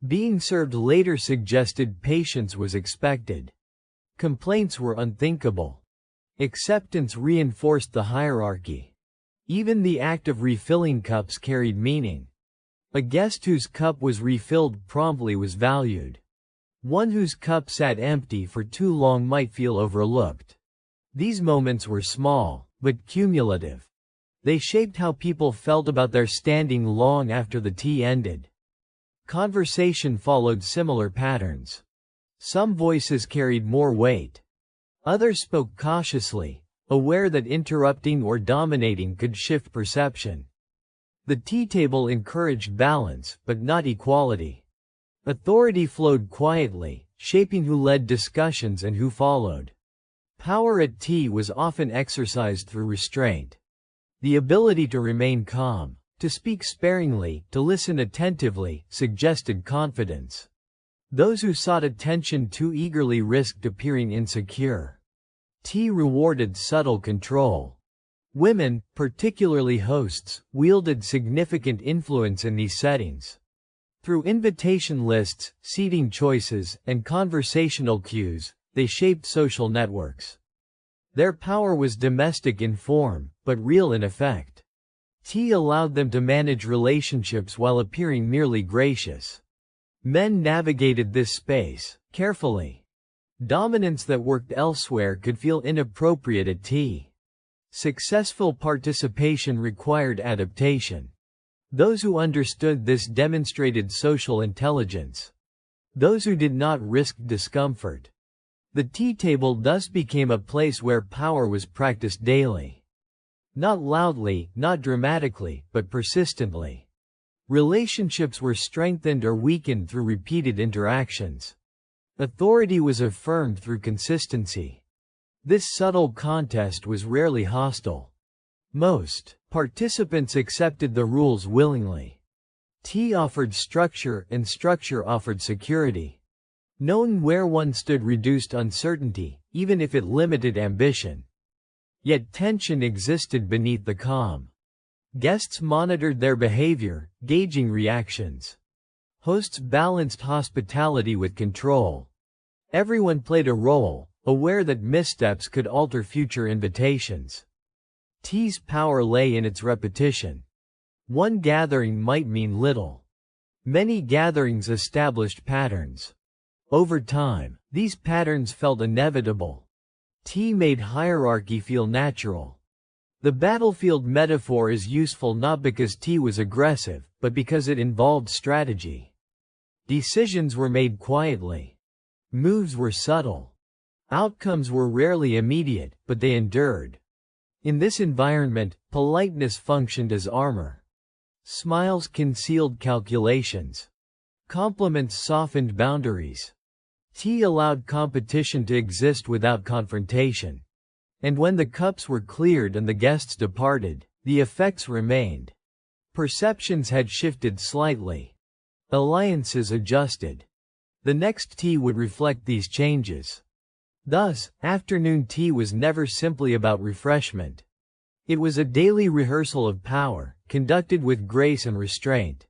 Being served later suggested patience was expected. Complaints were unthinkable. Acceptance reinforced the hierarchy. Even the act of refilling cups carried meaning. A guest whose cup was refilled promptly was valued. One whose cup sat empty for too long might feel overlooked. These moments were small, but cumulative. They shaped how people felt about their standing long after the tea ended. Conversation followed similar patterns. Some voices carried more weight. Others spoke cautiously, aware that interrupting or dominating could shift perception. The tea table encouraged balance, but not equality. Authority flowed quietly, shaping who led discussions and who followed. Power at tea was often exercised through restraint. The ability to remain calm, to speak sparingly, to listen attentively, suggested confidence. Those who sought attention too eagerly risked appearing insecure. Tea rewarded subtle control. Women, particularly hosts, wielded significant influence in these settings. Through invitation lists, seating choices, and conversational cues, they shaped social networks. Their power was domestic in form, but real in effect. Tea allowed them to manage relationships while appearing merely gracious. Men navigated this space carefully. Dominance that worked elsewhere could feel inappropriate at tea. Successful participation required adaptation. Those who understood this demonstrated social intelligence. Those who did not risked discomfort. The tea table thus became a place where power was practiced daily. Not loudly, not dramatically, but persistently. Relationships were strengthened or weakened through repeated interactions. Authority was affirmed through consistency. This subtle contest was rarely hostile. Most participants accepted the rules willingly. Tea offered structure, and structure offered security. Knowing where one stood reduced uncertainty, even if it limited ambition. Yet tension existed beneath the calm. Guests monitored their behavior, gauging reactions. Hosts balanced hospitality with control. Everyone played a role, aware that missteps could alter future invitations. Tea's power lay in its repetition. One gathering might mean little. Many gatherings established patterns. Over time, these patterns felt inevitable. Tea made hierarchy feel natural. The battlefield metaphor is useful not because tea was aggressive, but because it involved strategy. Decisions were made quietly. Moves were subtle. Outcomes were rarely immediate, but they endured. In this environment, politeness functioned as armor. Smiles concealed calculations. Compliments softened boundaries. Tea allowed competition to exist without confrontation. And when the cups were cleared and the guests departed, the effects remained. Perceptions had shifted slightly. Alliances adjusted. The next tea would reflect these changes. Thus, afternoon tea was never simply about refreshment. It was a daily rehearsal of power, conducted with grace and restraint.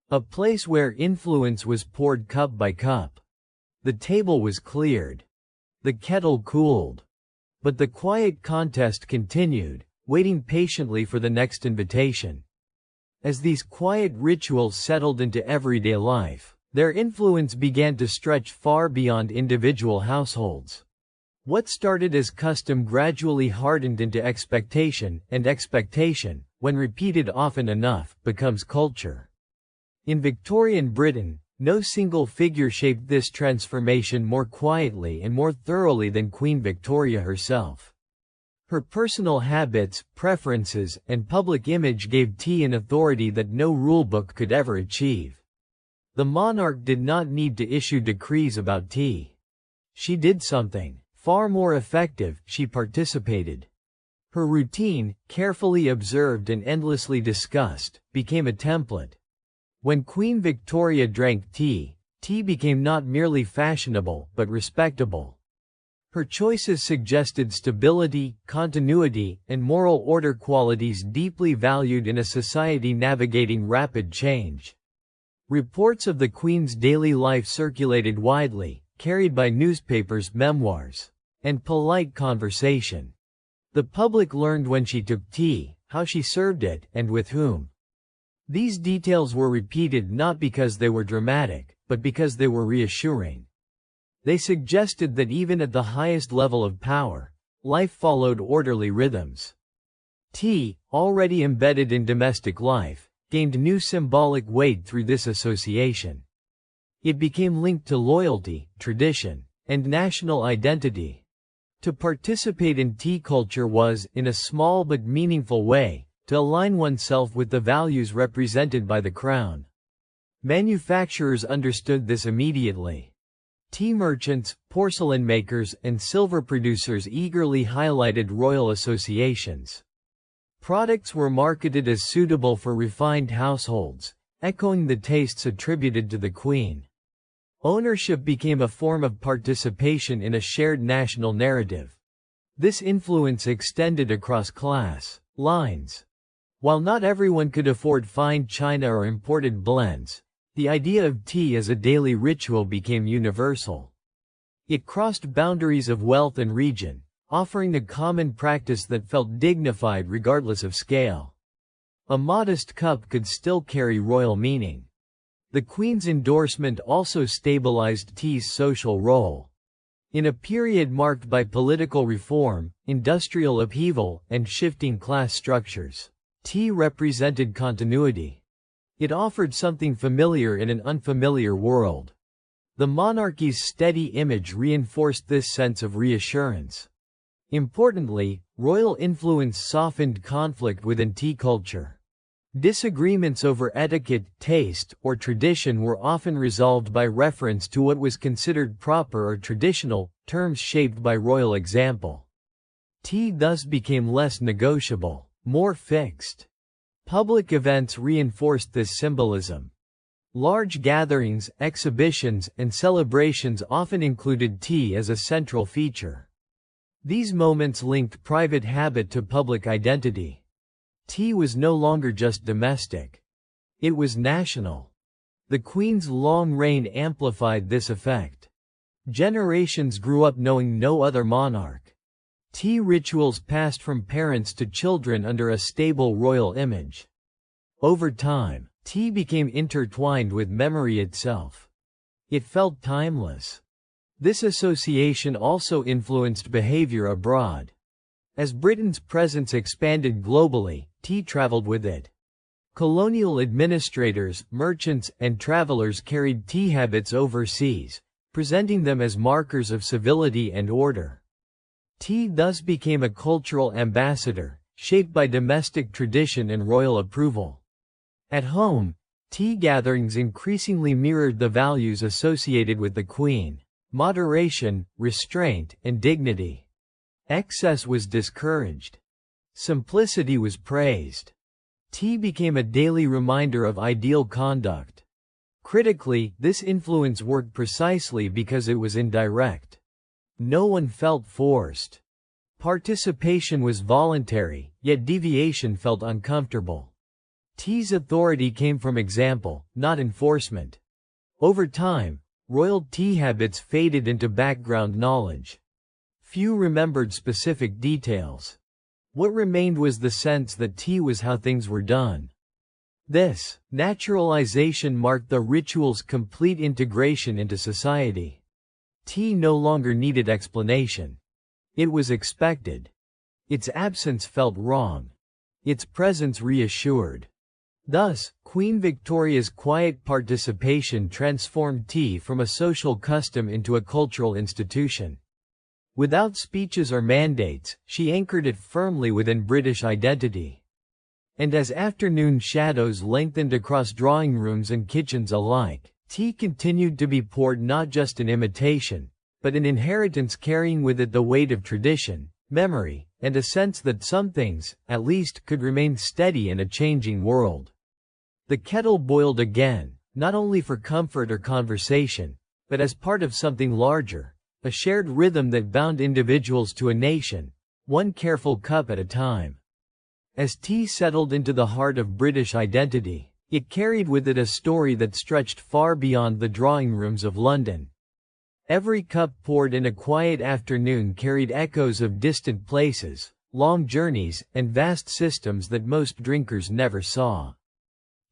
A place where influence was poured cup by cup. The table was cleared. The kettle cooled. But the quiet contest continued, waiting patiently for the next invitation. As these quiet rituals settled into everyday life, their influence began to stretch far beyond individual households. What started as custom gradually hardened into expectation, and expectation, when repeated often enough, becomes culture. In Victorian Britain, No single figure shaped this transformation more quietly and more thoroughly than Queen Victoria herself. Her personal habits, preferences, and public image gave tea an authority that no rulebook could ever achieve. The monarch did not need to issue decrees about tea. She did something far more effective: she participated. Her routine, carefully observed and endlessly discussed, became a template. When Queen Victoria drank tea, tea became not merely fashionable but respectable. Her choices suggested stability, continuity, and moral order, qualities deeply valued in a society navigating rapid change. Reports of the Queen's daily life circulated widely, carried by newspapers, memoirs, and polite conversation. The public learned when she took tea, how she served it, and with whom. These details were repeated not because they were dramatic, but because they were reassuring. They suggested that even at the highest level of power, life followed orderly rhythms. Tea, already embedded in domestic life, gained new symbolic weight through this association. It became linked to loyalty, tradition, and national identity. To participate in tea culture was, in a small but meaningful way, to align oneself with the values represented by the crown. Manufacturers understood this immediately. Tea merchants, porcelain makers, and silver producers eagerly highlighted royal associations. Products were marketed as suitable for refined households, echoing the tastes attributed to the Queen. Ownership became a form of participation in a shared national narrative. This influence extended across class lines. While not everyone could afford fine china or imported blends, the idea of tea as a daily ritual became universal. It crossed boundaries of wealth and region, offering a common practice that felt dignified regardless of scale. A modest cup could still carry royal meaning. The Queen's endorsement also stabilized tea's social role. In a period marked by political reform, industrial upheaval, and shifting class structures, tea represented continuity. It offered something familiar in an unfamiliar world. The monarchy's steady image reinforced this sense of reassurance. Importantly, royal influence softened conflict within tea culture. Disagreements over etiquette, taste, or tradition were often resolved by reference to what was considered proper or traditional, terms shaped by royal example. Tea thus became less negotiable, more fixed. Public events reinforced this symbolism. Large gatherings, exhibitions, and celebrations often included tea as a central feature. These moments linked private habit to public identity. Tea was no longer just domestic. It was national. The Queen's long reign amplified this effect. Generations grew up knowing no other monarch. Tea rituals passed from parents to children under a stable royal image. Over time, tea became intertwined with memory itself. It felt timeless. This association also influenced behavior abroad. As Britain's presence expanded globally, tea traveled with it. Colonial administrators, merchants, and travelers carried tea habits overseas, presenting them as markers of civility and order. Tea thus became a cultural ambassador, shaped by domestic tradition and royal approval. At home, tea gatherings increasingly mirrored the values associated with the Queen: moderation, restraint, and dignity. Excess was discouraged. Simplicity was praised. Tea became a daily reminder of ideal conduct. Critically, this influence worked precisely because it was indirect. No one felt forced. Participation was voluntary, yet deviation felt uncomfortable. Tea's authority came from example, not enforcement. Over time, royal tea habits faded into background knowledge. Few remembered specific details. What remained was the sense that tea was how things were done. This naturalization marked the ritual's complete integration into society. Tea no longer needed explanation. It was expected. Its absence felt wrong. Its presence reassured. Thus, Queen Victoria's quiet participation transformed tea from a social custom into a cultural institution. Without speeches or mandates, she anchored it firmly within British identity. And as afternoon shadows lengthened across drawing rooms and kitchens alike, tea continued to be poured not just in imitation, but in inheritance, carrying with it the weight of tradition, memory, and a sense that some things, at least, could remain steady in a changing world. The kettle boiled again, not only for comfort or conversation, but as part of something larger, a shared rhythm that bound individuals to a nation, one careful cup at a time. As tea settled into the heart of British identity, it carried with it a story that stretched far beyond the drawing rooms of London. Every cup poured in a quiet afternoon carried echoes of distant places, long journeys, and vast systems that most drinkers never saw.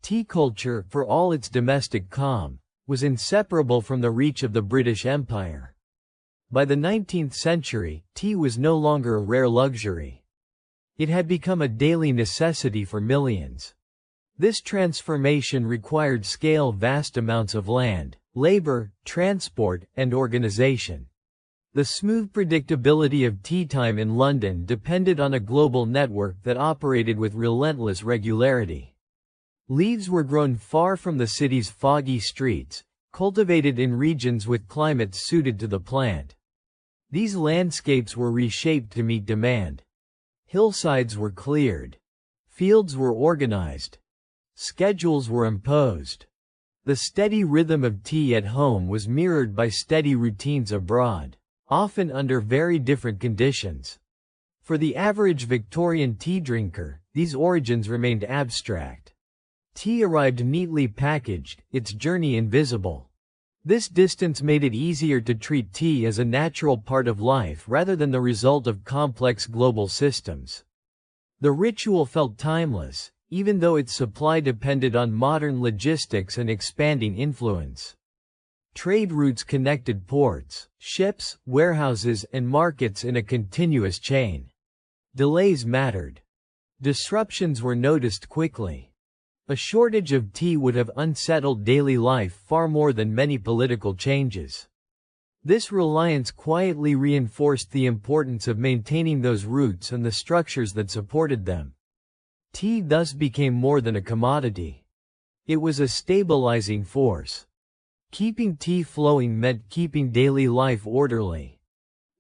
Tea culture, for all its domestic calm, was inseparable from the reach of the British Empire. By the 19th century, tea was no longer a rare luxury. It had become a daily necessity for millions. This transformation required vast amounts of land, labor, transport, and organization. The smooth predictability of tea time in London depended on a global network that operated with relentless regularity. Leaves were grown far from the city's foggy streets, cultivated in regions with climates suited to the plant. These landscapes were reshaped to meet demand. Hillsides were cleared. Fields were organized. Schedules were imposed. The steady rhythm of tea at home was mirrored by steady routines abroad, often under very different conditions. For the average Victorian tea drinker, these origins remained abstract. Tea arrived neatly packaged, its journey invisible. This distance made it easier to treat tea as a natural part of life rather than the result of complex global systems. The ritual felt timeless, even though its supply depended on modern logistics and expanding influence. Trade routes connected ports, ships, warehouses, and markets in a continuous chain. Delays mattered. Disruptions were noticed quickly. A shortage of tea would have unsettled daily life far more than many political changes. This reliance quietly reinforced the importance of maintaining those roots and the structures that supported them. Tea thus became more than a commodity. It was a stabilizing force. Keeping tea flowing meant keeping daily life orderly.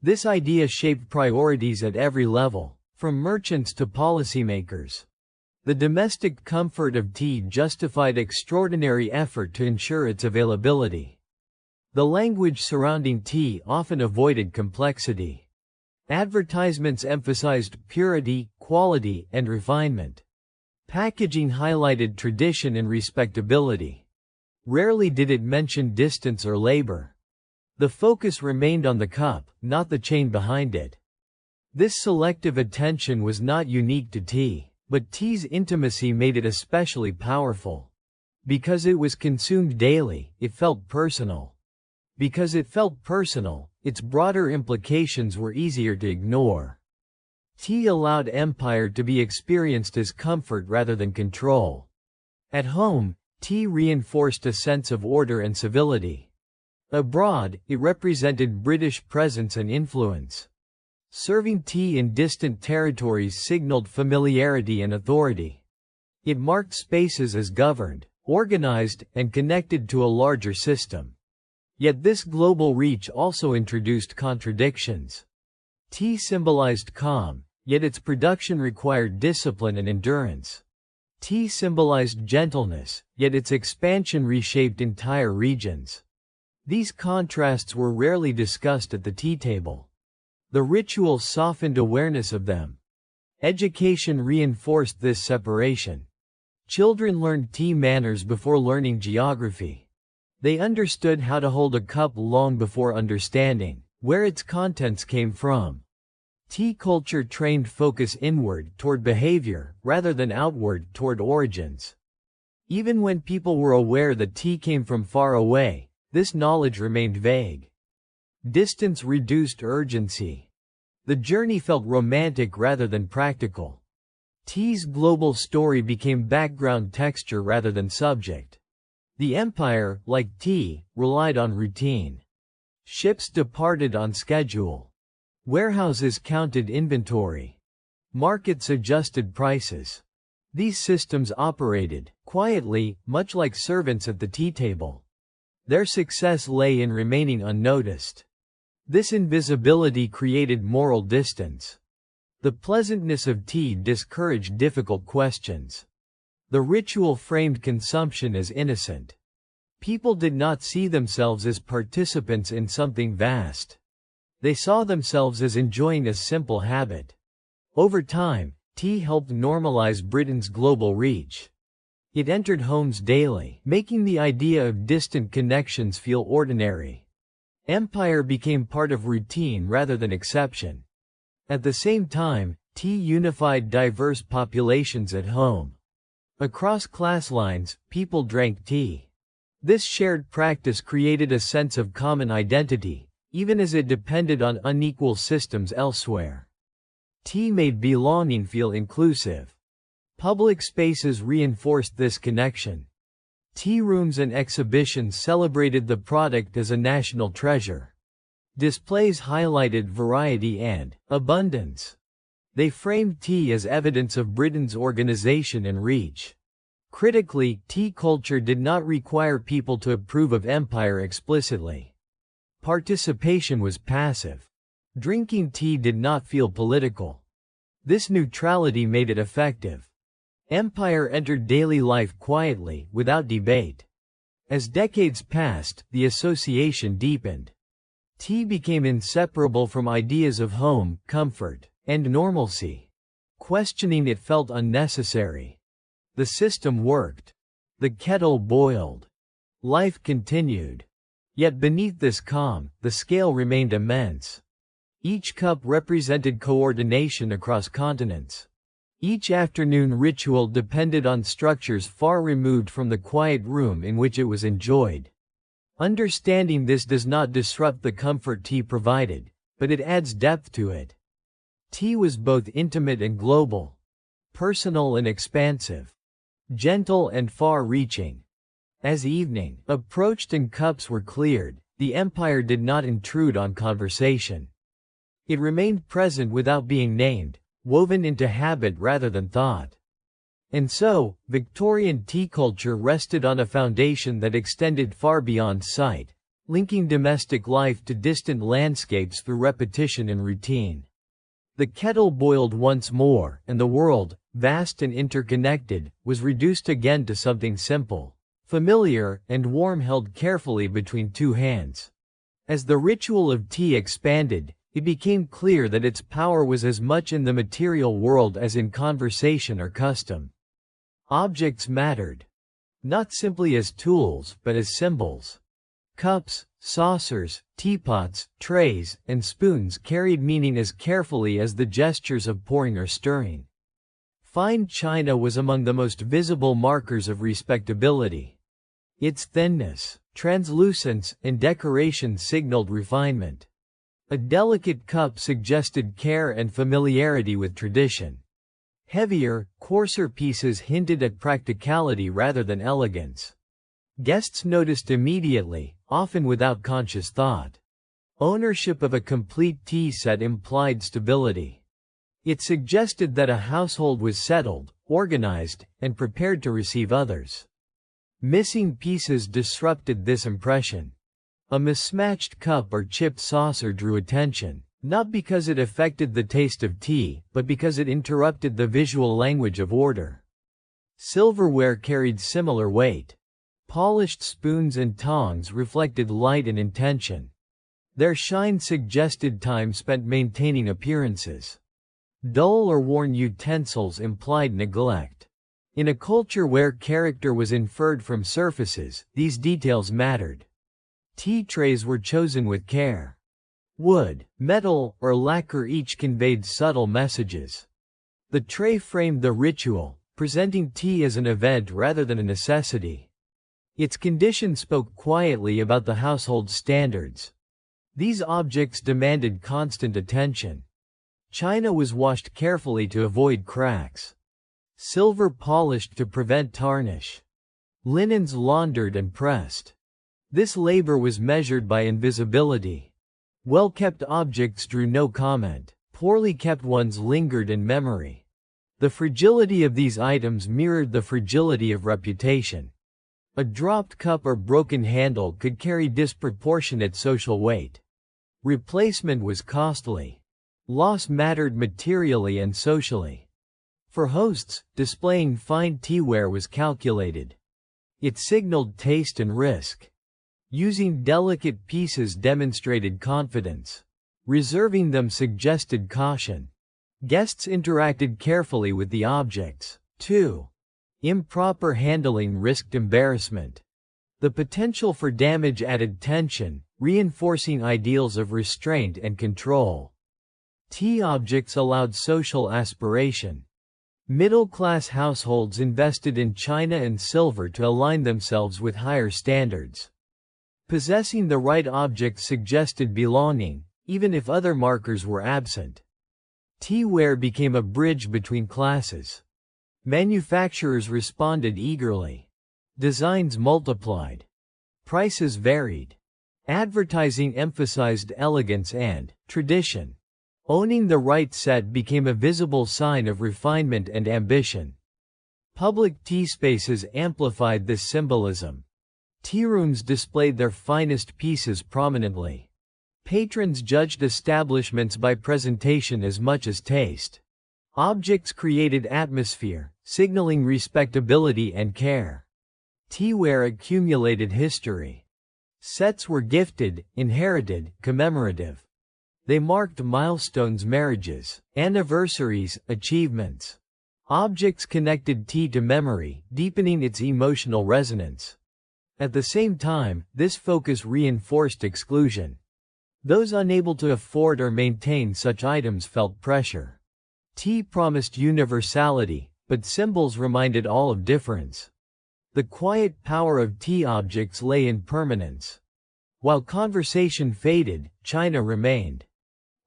This idea shaped priorities at every level, from merchants to policymakers. The domestic comfort of tea justified extraordinary effort to ensure its availability. The language surrounding tea often avoided complexity. Advertisements emphasized purity, quality, and refinement. Packaging highlighted tradition and respectability. Rarely did it mention distance or labor. The focus remained on the cup, not the chain behind it. This selective attention was not unique to tea, but tea's intimacy made it especially powerful. Because it was consumed daily, it felt personal. Because it felt personal, its broader implications were easier to ignore. Tea allowed empire to be experienced as comfort rather than control. At home, tea reinforced a sense of order and civility. Abroad, it represented British presence and influence. Serving tea in distant territories signaled familiarity and authority. It marked spaces as governed, organized, and connected to a larger system. Yet this global reach also introduced contradictions. Tea symbolized calm, yet its production required discipline and endurance. Tea symbolized gentleness, yet its expansion reshaped entire regions. These contrasts were rarely discussed at the tea table. The ritual softened awareness of them. Education reinforced this separation. Children learned tea manners before learning geography. They understood how to hold a cup long before understanding where its contents came from. Tea culture trained focus inward toward behavior rather than outward toward origins. Even when people were aware that tea came from far away, this knowledge remained vague. Distance reduced urgency. The journey felt romantic rather than practical. Tea's global story became background texture rather than subject. The empire, like tea, relied on routine. Ships departed on schedule. Warehouses counted inventory. Markets adjusted prices. These systems operated quietly, much like servants at the tea table. Their success lay in remaining unnoticed. This invisibility created moral distance. The pleasantness of tea discouraged difficult questions. The ritual framed consumption as innocent. People did not see themselves as participants in something vast. They saw themselves as enjoying a simple habit. Over time, tea helped normalize Britain's global reach. It entered homes daily, making the idea of distant connections feel ordinary. Empire became part of routine rather than exception. At the same time, tea unified diverse populations at home. Across class lines, people drank tea. This shared practice created a sense of common identity, even as it depended on unequal systems elsewhere. Tea made belonging feel inclusive. Public spaces reinforced this connection. Tea rooms and exhibitions celebrated the product as a national treasure. Displays highlighted variety and abundance. They framed tea as evidence of Britain's organization and reach. Critically, tea culture did not require people to approve of empire explicitly. Participation was passive. Drinking tea did not feel political. This neutrality made it effective. Empire entered daily life quietly, without debate. As decades passed, the association deepened. Tea became inseparable from ideas of home, comfort, and normalcy. Questioning it felt unnecessary. The system worked. The kettle boiled. Life continued. Yet beneath this calm, the scale remained immense. Each cup represented coordination across continents. Each afternoon ritual depended on structures far removed from the quiet room in which it was enjoyed. Understanding this does not disrupt the comfort tea provided, but it adds depth to it. Tea was both intimate and global, personal and expansive, gentle and far-reaching. As evening approached and cups were cleared, the empire did not intrude on conversation. It remained present without being named, woven into habit rather than thought. And so, Victorian tea culture rested on a foundation that extended far beyond sight, linking domestic life to distant landscapes through repetition and routine. The kettle boiled once more, and the world, vast and interconnected, was reduced again to something simple, familiar, and warm, held carefully between two hands. As the ritual of tea expanded, it became clear that its power was as much in the material world as in conversation or custom. Objects mattered. Not simply as tools, but as symbols. Cups, saucers, teapots, trays, and spoons carried meaning as carefully as the gestures of pouring or stirring. Fine china was among the most visible markers of respectability. Its thinness, translucence, and decoration signaled refinement. A delicate cup suggested care and familiarity with tradition. Heavier, coarser pieces hinted at practicality rather than elegance. Guests noticed immediately, often without conscious thought. Ownership of a complete tea set implied stability. It suggested that a household was settled, organized, and prepared to receive others. Missing pieces disrupted this impression. A mismatched cup or chipped saucer drew attention, not because it affected the taste of tea, but because it interrupted the visual language of order. Silverware carried similar weight. Polished spoons and tongs reflected light and intention. Their shine suggested time spent maintaining appearances. Dull or worn utensils implied neglect. In a culture where character was inferred from surfaces, these details mattered. Tea trays were chosen with care. Wood, metal, or lacquer each conveyed subtle messages. The tray framed the ritual, presenting tea as an event rather than a necessity. Its condition spoke quietly about the household's standards. These objects demanded constant attention. China was washed carefully to avoid cracks. silver polished to prevent tarnish, linens laundered and pressed. This labor was measured by invisibility. Well-kept objects drew no comment, poorly kept ones lingered in memory. The fragility of these items mirrored the fragility of reputation. A dropped cup or broken handle could carry disproportionate social weight. Replacement was costly. Loss mattered materially and socially. For hosts, displaying fine teaware was calculated. It signaled taste and risk. Using delicate pieces demonstrated confidence. Reserving them suggested caution. Guests interacted carefully with the objects. 2. Improper handling risked embarrassment. The potential for damage added tension, reinforcing ideals of restraint and control. Tea objects allowed social aspiration. Middle-class households invested in china and silver to align themselves with higher standards. Possessing the right object suggested belonging, even if other markers were absent. Teaware became a bridge between classes. Manufacturers responded eagerly. Designs multiplied. Prices varied. Advertising emphasized elegance and tradition. Owning the right set became a visible sign of refinement and ambition. Public tea spaces amplified this symbolism. Tea rooms displayed their finest pieces prominently. Patrons judged establishments by presentation as much as taste. Objects created atmosphere, signaling respectability and care. Teaware accumulated history. Sets were gifted, inherited, commemorative. They marked milestones, marriages, anniversaries, achievements. Objects connected tea to memory, deepening its emotional resonance. At the same time, this focus reinforced exclusion. Those unable to afford or maintain such items felt pressure. Tea promised universality, but symbols reminded all of difference. The quiet power of tea objects lay in permanence. While conversation faded, china remained.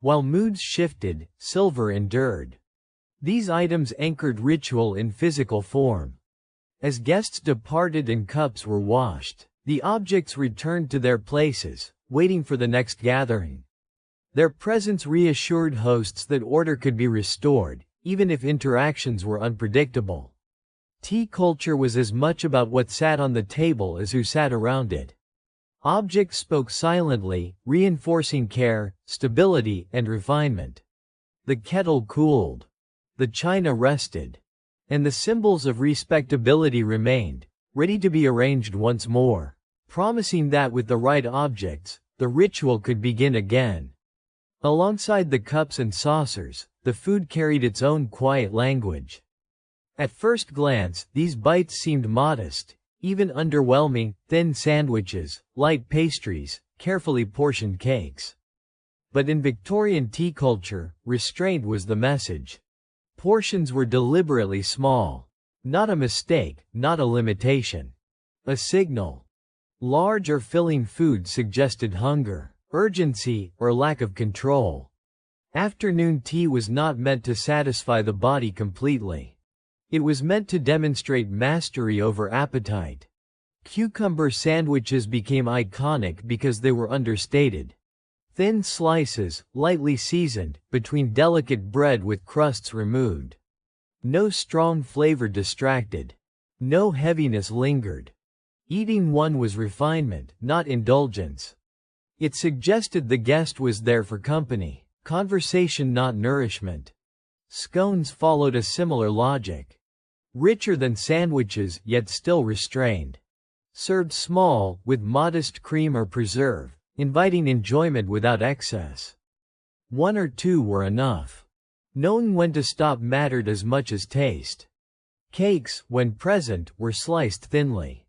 While moods shifted, silver endured. These items anchored ritual in physical form. As guests departed and cups were washed, the objects returned to their places, waiting for the next gathering. Their presence reassured hosts that order could be restored, even if interactions were unpredictable. Tea culture was as much about what sat on the table as who sat around it. Objects spoke silently, reinforcing care, stability, and refinement. The kettle cooled. The china rested. And the symbols of respectability remained, ready to be arranged once more, promising that with the right objects, the ritual could begin again. Alongside the cups and saucers, the food carried its own quiet language. At first glance, these bites seemed modest, even underwhelming: thin sandwiches, light pastries, carefully portioned cakes. But in Victorian tea culture, restraint was the message. Portions were deliberately small. Not a mistake, not a limitation. A signal. Large or filling food suggested hunger, urgency, or lack of control. Afternoon tea was not meant to satisfy the body completely. It was meant to demonstrate mastery over appetite. Cucumber sandwiches became iconic because they were understated. Thin slices, lightly seasoned, between delicate bread with crusts removed. No strong flavor distracted. No heaviness lingered. Eating one was refinement, not indulgence. It suggested the guest was there for company, conversation, not nourishment. Scones followed a similar logic. Richer than sandwiches, yet still restrained. Served small, with modest cream or preserve, inviting enjoyment without excess. One or two were enough. Knowing when to stop mattered as much as taste. Cakes, when present, were sliced thinly.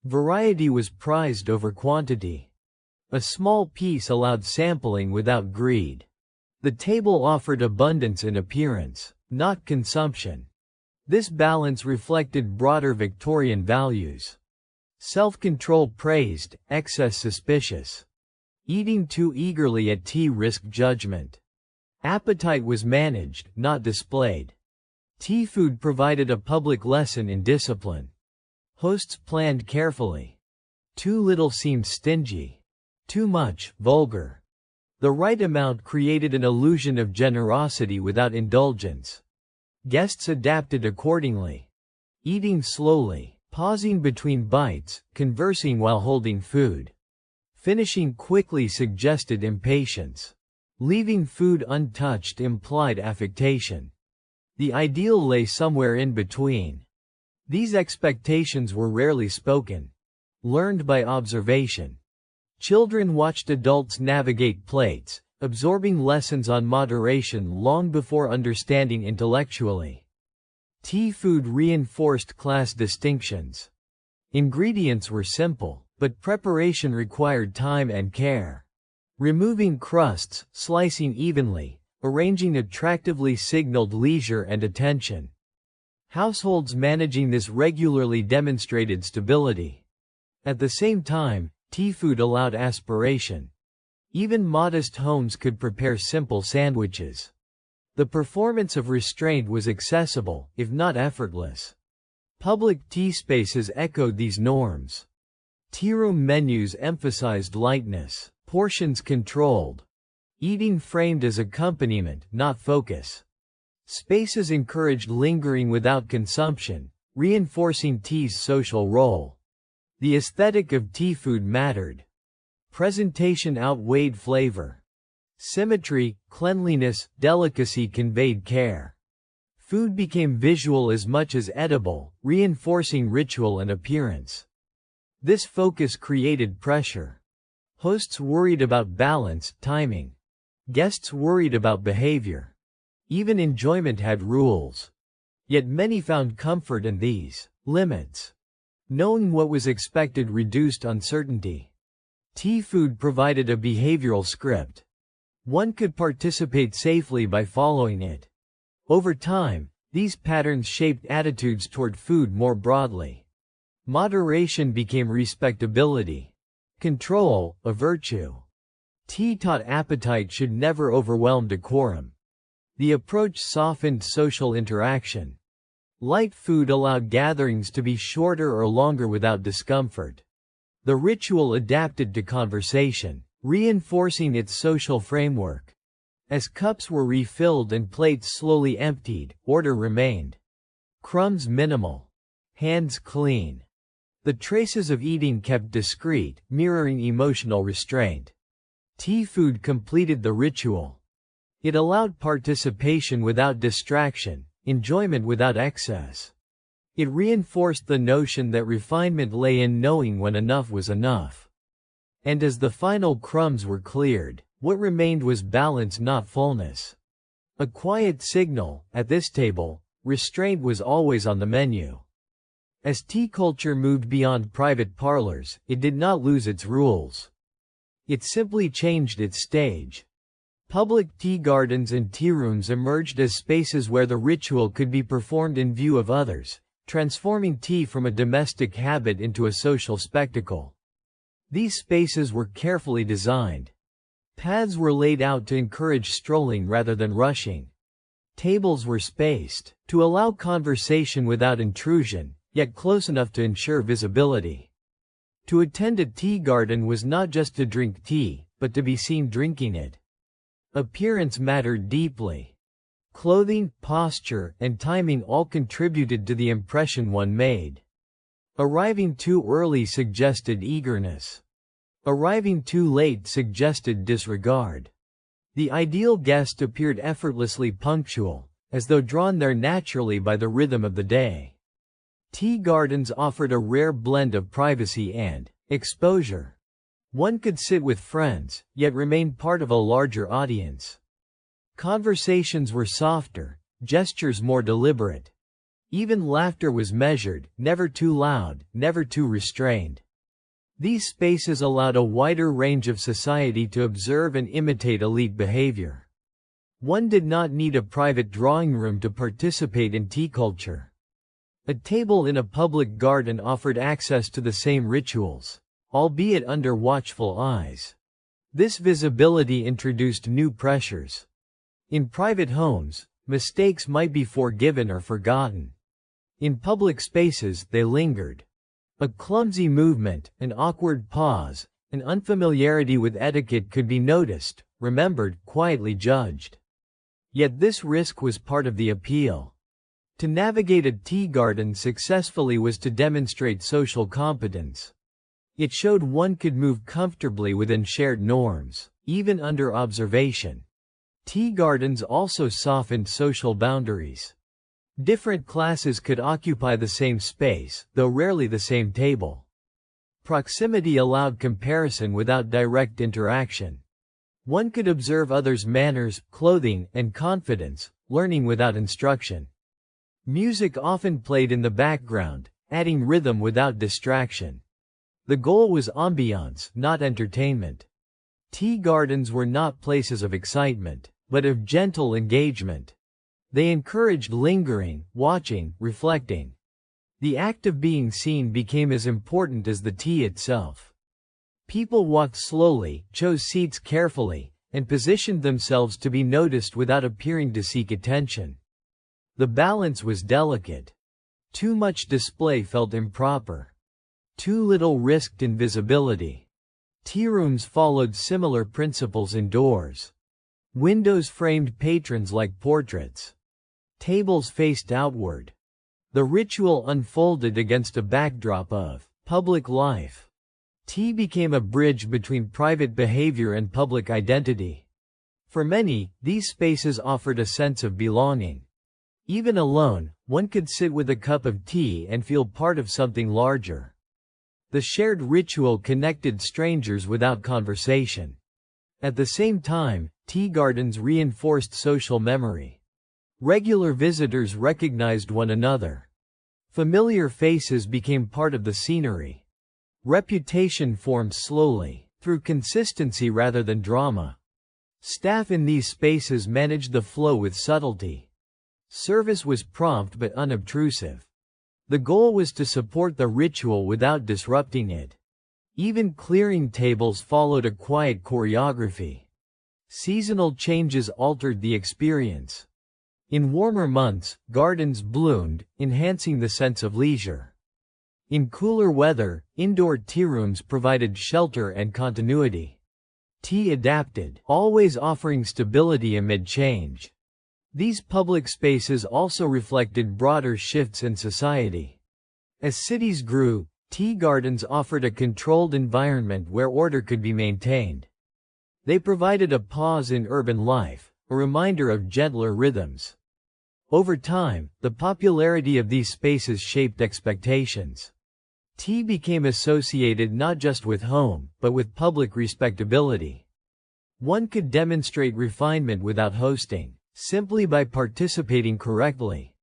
Variety was prized over quantity. A small piece allowed sampling without greed. The table offered abundance in appearance, not consumption. This balance reflected broader Victorian values. Self-control praised, excess suspicious. Eating too eagerly at tea risked judgment. Appetite was managed, not displayed. Tea food provided a public lesson in discipline. Hosts planned carefully. Too little seemed stingy. Too much, vulgar. The right amount created an illusion of generosity without indulgence. Guests adapted accordingly. Eating slowly, pausing between bites, conversing while holding food. Finishing quickly suggested impatience. Leaving food untouched implied affectation. The ideal lay somewhere in between. These expectations were rarely spoken. Learned by observation. Children watched adults navigate plates, absorbing lessons on moderation long before understanding intellectually. Tea food reinforced class distinctions. Ingredients were simple, but preparation required time and care. Removing crusts, slicing evenly, arranging attractively signaled leisure and attention. Households managing this regularly demonstrated stability. At the same time, tea food allowed aspiration. Even modest homes could prepare simple sandwiches. The performance of restraint was accessible, if not effortless. Public tea spaces echoed these norms. Tearoom menus emphasized lightness, portions controlled. Eating framed as accompaniment, not focus. Spaces encouraged lingering without consumption, reinforcing tea's social role. The aesthetic of tea food mattered. Presentation outweighed flavor. Symmetry, cleanliness, delicacy conveyed care. Food became visual as much as edible, reinforcing ritual and appearance. This focus created pressure. Hosts worried about balance, timing. Guests worried about behavior. Even enjoyment had rules. Yet many found comfort in these limits. Knowing what was expected reduced uncertainty. Tea food provided a behavioral script. One could participate safely by following it. Over time, these patterns shaped attitudes toward food more broadly. Moderation became respectability. Control, a virtue. Tea taught appetite should never overwhelm decorum. The approach softened social interaction. Light food allowed gatherings to be shorter or longer without discomfort. The ritual adapted to conversation, reinforcing its social framework. As cups were refilled and plates slowly emptied, order remained. Crumbs minimal. Hands clean. The traces of eating kept discreet, mirroring emotional restraint. Tea food completed the ritual. It allowed participation without distraction, enjoyment without excess. It reinforced the notion that refinement lay in knowing when enough was enough. And as the final crumbs were cleared, what remained was balance, not fullness. A quiet signal, at this table, restraint was always on the menu. As tea culture moved beyond private parlors, it did not lose its rules. It simply changed its stage. Public tea gardens and tea rooms emerged as spaces where the ritual could be performed in view of others, transforming tea from a domestic habit into a social spectacle. These spaces were carefully designed. Paths were laid out to encourage strolling rather than rushing. Tables were spaced to allow conversation without intrusion, yet close enough to ensure visibility. To attend a tea garden was not just to drink tea, but to be seen drinking it. Appearance mattered deeply. Clothing, posture, and timing all contributed to the impression one made. Arriving too early suggested eagerness. Arriving too late suggested disregard. The ideal guest appeared effortlessly punctual, as though drawn there naturally by the rhythm of the day. Tea gardens offered a rare blend of privacy and exposure. One could sit with friends, yet remain part of a larger audience. Conversations were softer, gestures more deliberate. Even laughter was measured, never too loud, never too restrained. These spaces allowed a wider range of society to observe and imitate elite behavior. One did not need a private drawing room to participate in tea culture. A table in a public garden offered access to the same rituals, albeit under watchful eyes. This visibility introduced new pressures. In private homes, Mistakes might be forgiven or forgotten. In public spaces, they lingered. A clumsy movement, an awkward pause, an unfamiliarity with etiquette could be noticed, remembered, quietly judged. Yet this risk was part of the appeal. To navigate a tea garden successfully was to demonstrate social competence. It showed one could move comfortably within shared norms, even under observation. Tea gardens also softened social boundaries. Different classes could occupy the same space, though rarely the same table. Proximity allowed comparison without direct interaction. One could observe others' manners, clothing, and confidence, learning without instruction. Music often played in the background, adding rhythm without distraction. The goal was ambiance, not entertainment. Tea gardens were not places of excitement, but of gentle engagement. They encouraged lingering, watching, reflecting. The act of being seen became as important as the tea itself. People walked slowly, chose seats carefully, and positioned themselves to be noticed without appearing to seek attention. The balance was delicate. Too much display felt improper. Too little risked invisibility. Tea rooms followed similar principles indoors. Windows framed patrons like portraits. Tables faced outward. The ritual unfolded against a backdrop of public life. Tea became a bridge between private behavior and public identity. For many, these spaces offered a sense of belonging. Even alone, one could sit with a cup of tea and feel part of something larger. The shared ritual connected strangers without conversation. At the same time, tea gardens reinforced social memory. Regular visitors recognized one another. Familiar faces became part of the scenery. Reputation formed slowly, through consistency rather than drama. Staff in these spaces managed the flow with subtlety. Service was prompt but unobtrusive. The goal was to support the ritual without disrupting it. Even clearing tables followed a quiet choreography. Seasonal changes altered the experience. In warmer months, gardens bloomed, enhancing the sense of leisure. In cooler weather, indoor tea rooms provided shelter and continuity. Tea adapted, always offering stability amid change. These public spaces also reflected broader shifts in society. As cities grew, tea gardens offered a controlled environment where order could be maintained. They provided a pause in urban life, a reminder of gentler rhythms. Over time, the popularity of these spaces shaped expectations. Tea became associated not just with home, but with public respectability. One could demonstrate refinement without hosting, simply by participating correctly.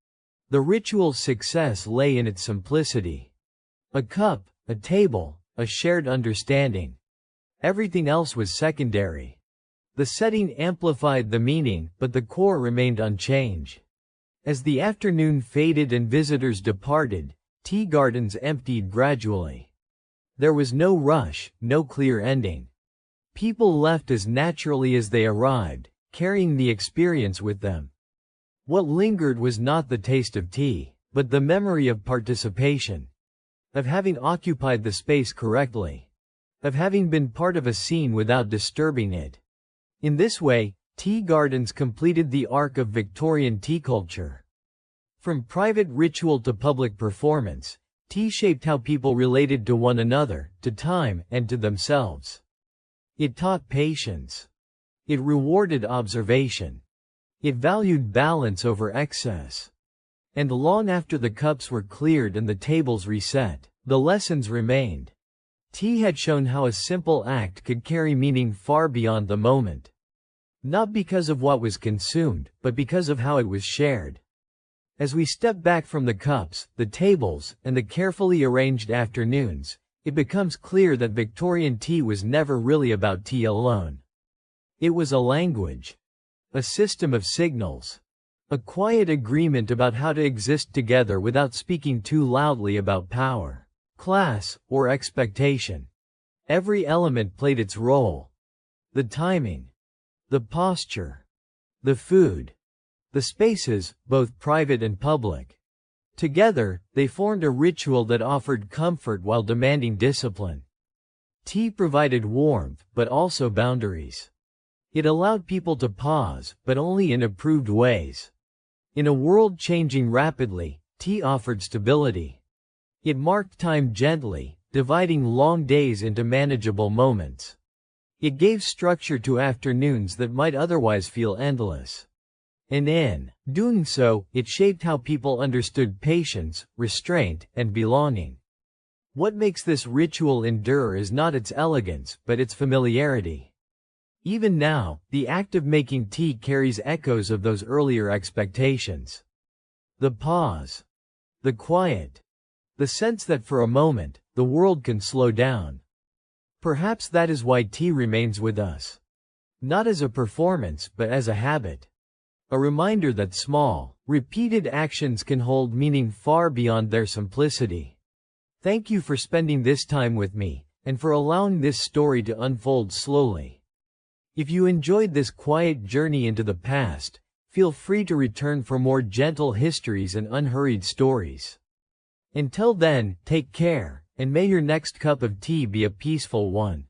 The ritual's success lay in its simplicity. A cup, a table, a shared understanding. Everything else was secondary. The setting amplified the meaning, but the core remained unchanged. As the afternoon faded and visitors departed, tea gardens emptied gradually. There was no rush, no clear ending. People left as naturally as they arrived, carrying the experience with them. What lingered was not the taste of tea, but the memory of participation. Of having occupied the space correctly. Of having been part of a scene without disturbing it. In this way, tea gardens completed the arc of Victorian tea culture. From private ritual to public performance, tea shaped how people related to one another, to time, and to themselves. It taught patience. It rewarded observation. It valued balance over excess. And long after the cups were cleared and the tables reset, the lessons remained. Tea had shown how a simple act could carry meaning far beyond the moment. Not because of what was consumed, but because of how it was shared. As we step back from the cups, the tables, and the carefully arranged afternoons, it becomes clear that Victorian tea was never really about tea alone. It was a language. A system of signals. A quiet agreement about how to exist together without speaking too loudly about power, class, or expectation. Every element played its role. The timing. The posture. The food. The spaces, both private and public. Together, they formed a ritual that offered comfort while demanding discipline. Tea provided warmth, but also boundaries. It allowed people to pause, but only in approved ways. In a world changing rapidly, tea offered stability. It marked time gently, dividing long days into manageable moments. It gave structure to afternoons that might otherwise feel endless. And in doing so, it shaped how people understood patience, restraint, and belonging. What makes this ritual endure is not its elegance, but its familiarity. Even now, the act of making tea carries echoes of those earlier expectations. The pause. The quiet. The sense that for a moment, the world can slow down. Perhaps that is why tea remains with us. Not as a performance, but as a habit. A reminder that small, repeated actions can hold meaning far beyond their simplicity. Thank you for spending this time with me, and for allowing this story to unfold slowly. If you enjoyed this quiet journey into the past, feel free to return for more gentle histories and unhurried stories. Until then, take care, and may your next cup of tea be a peaceful one.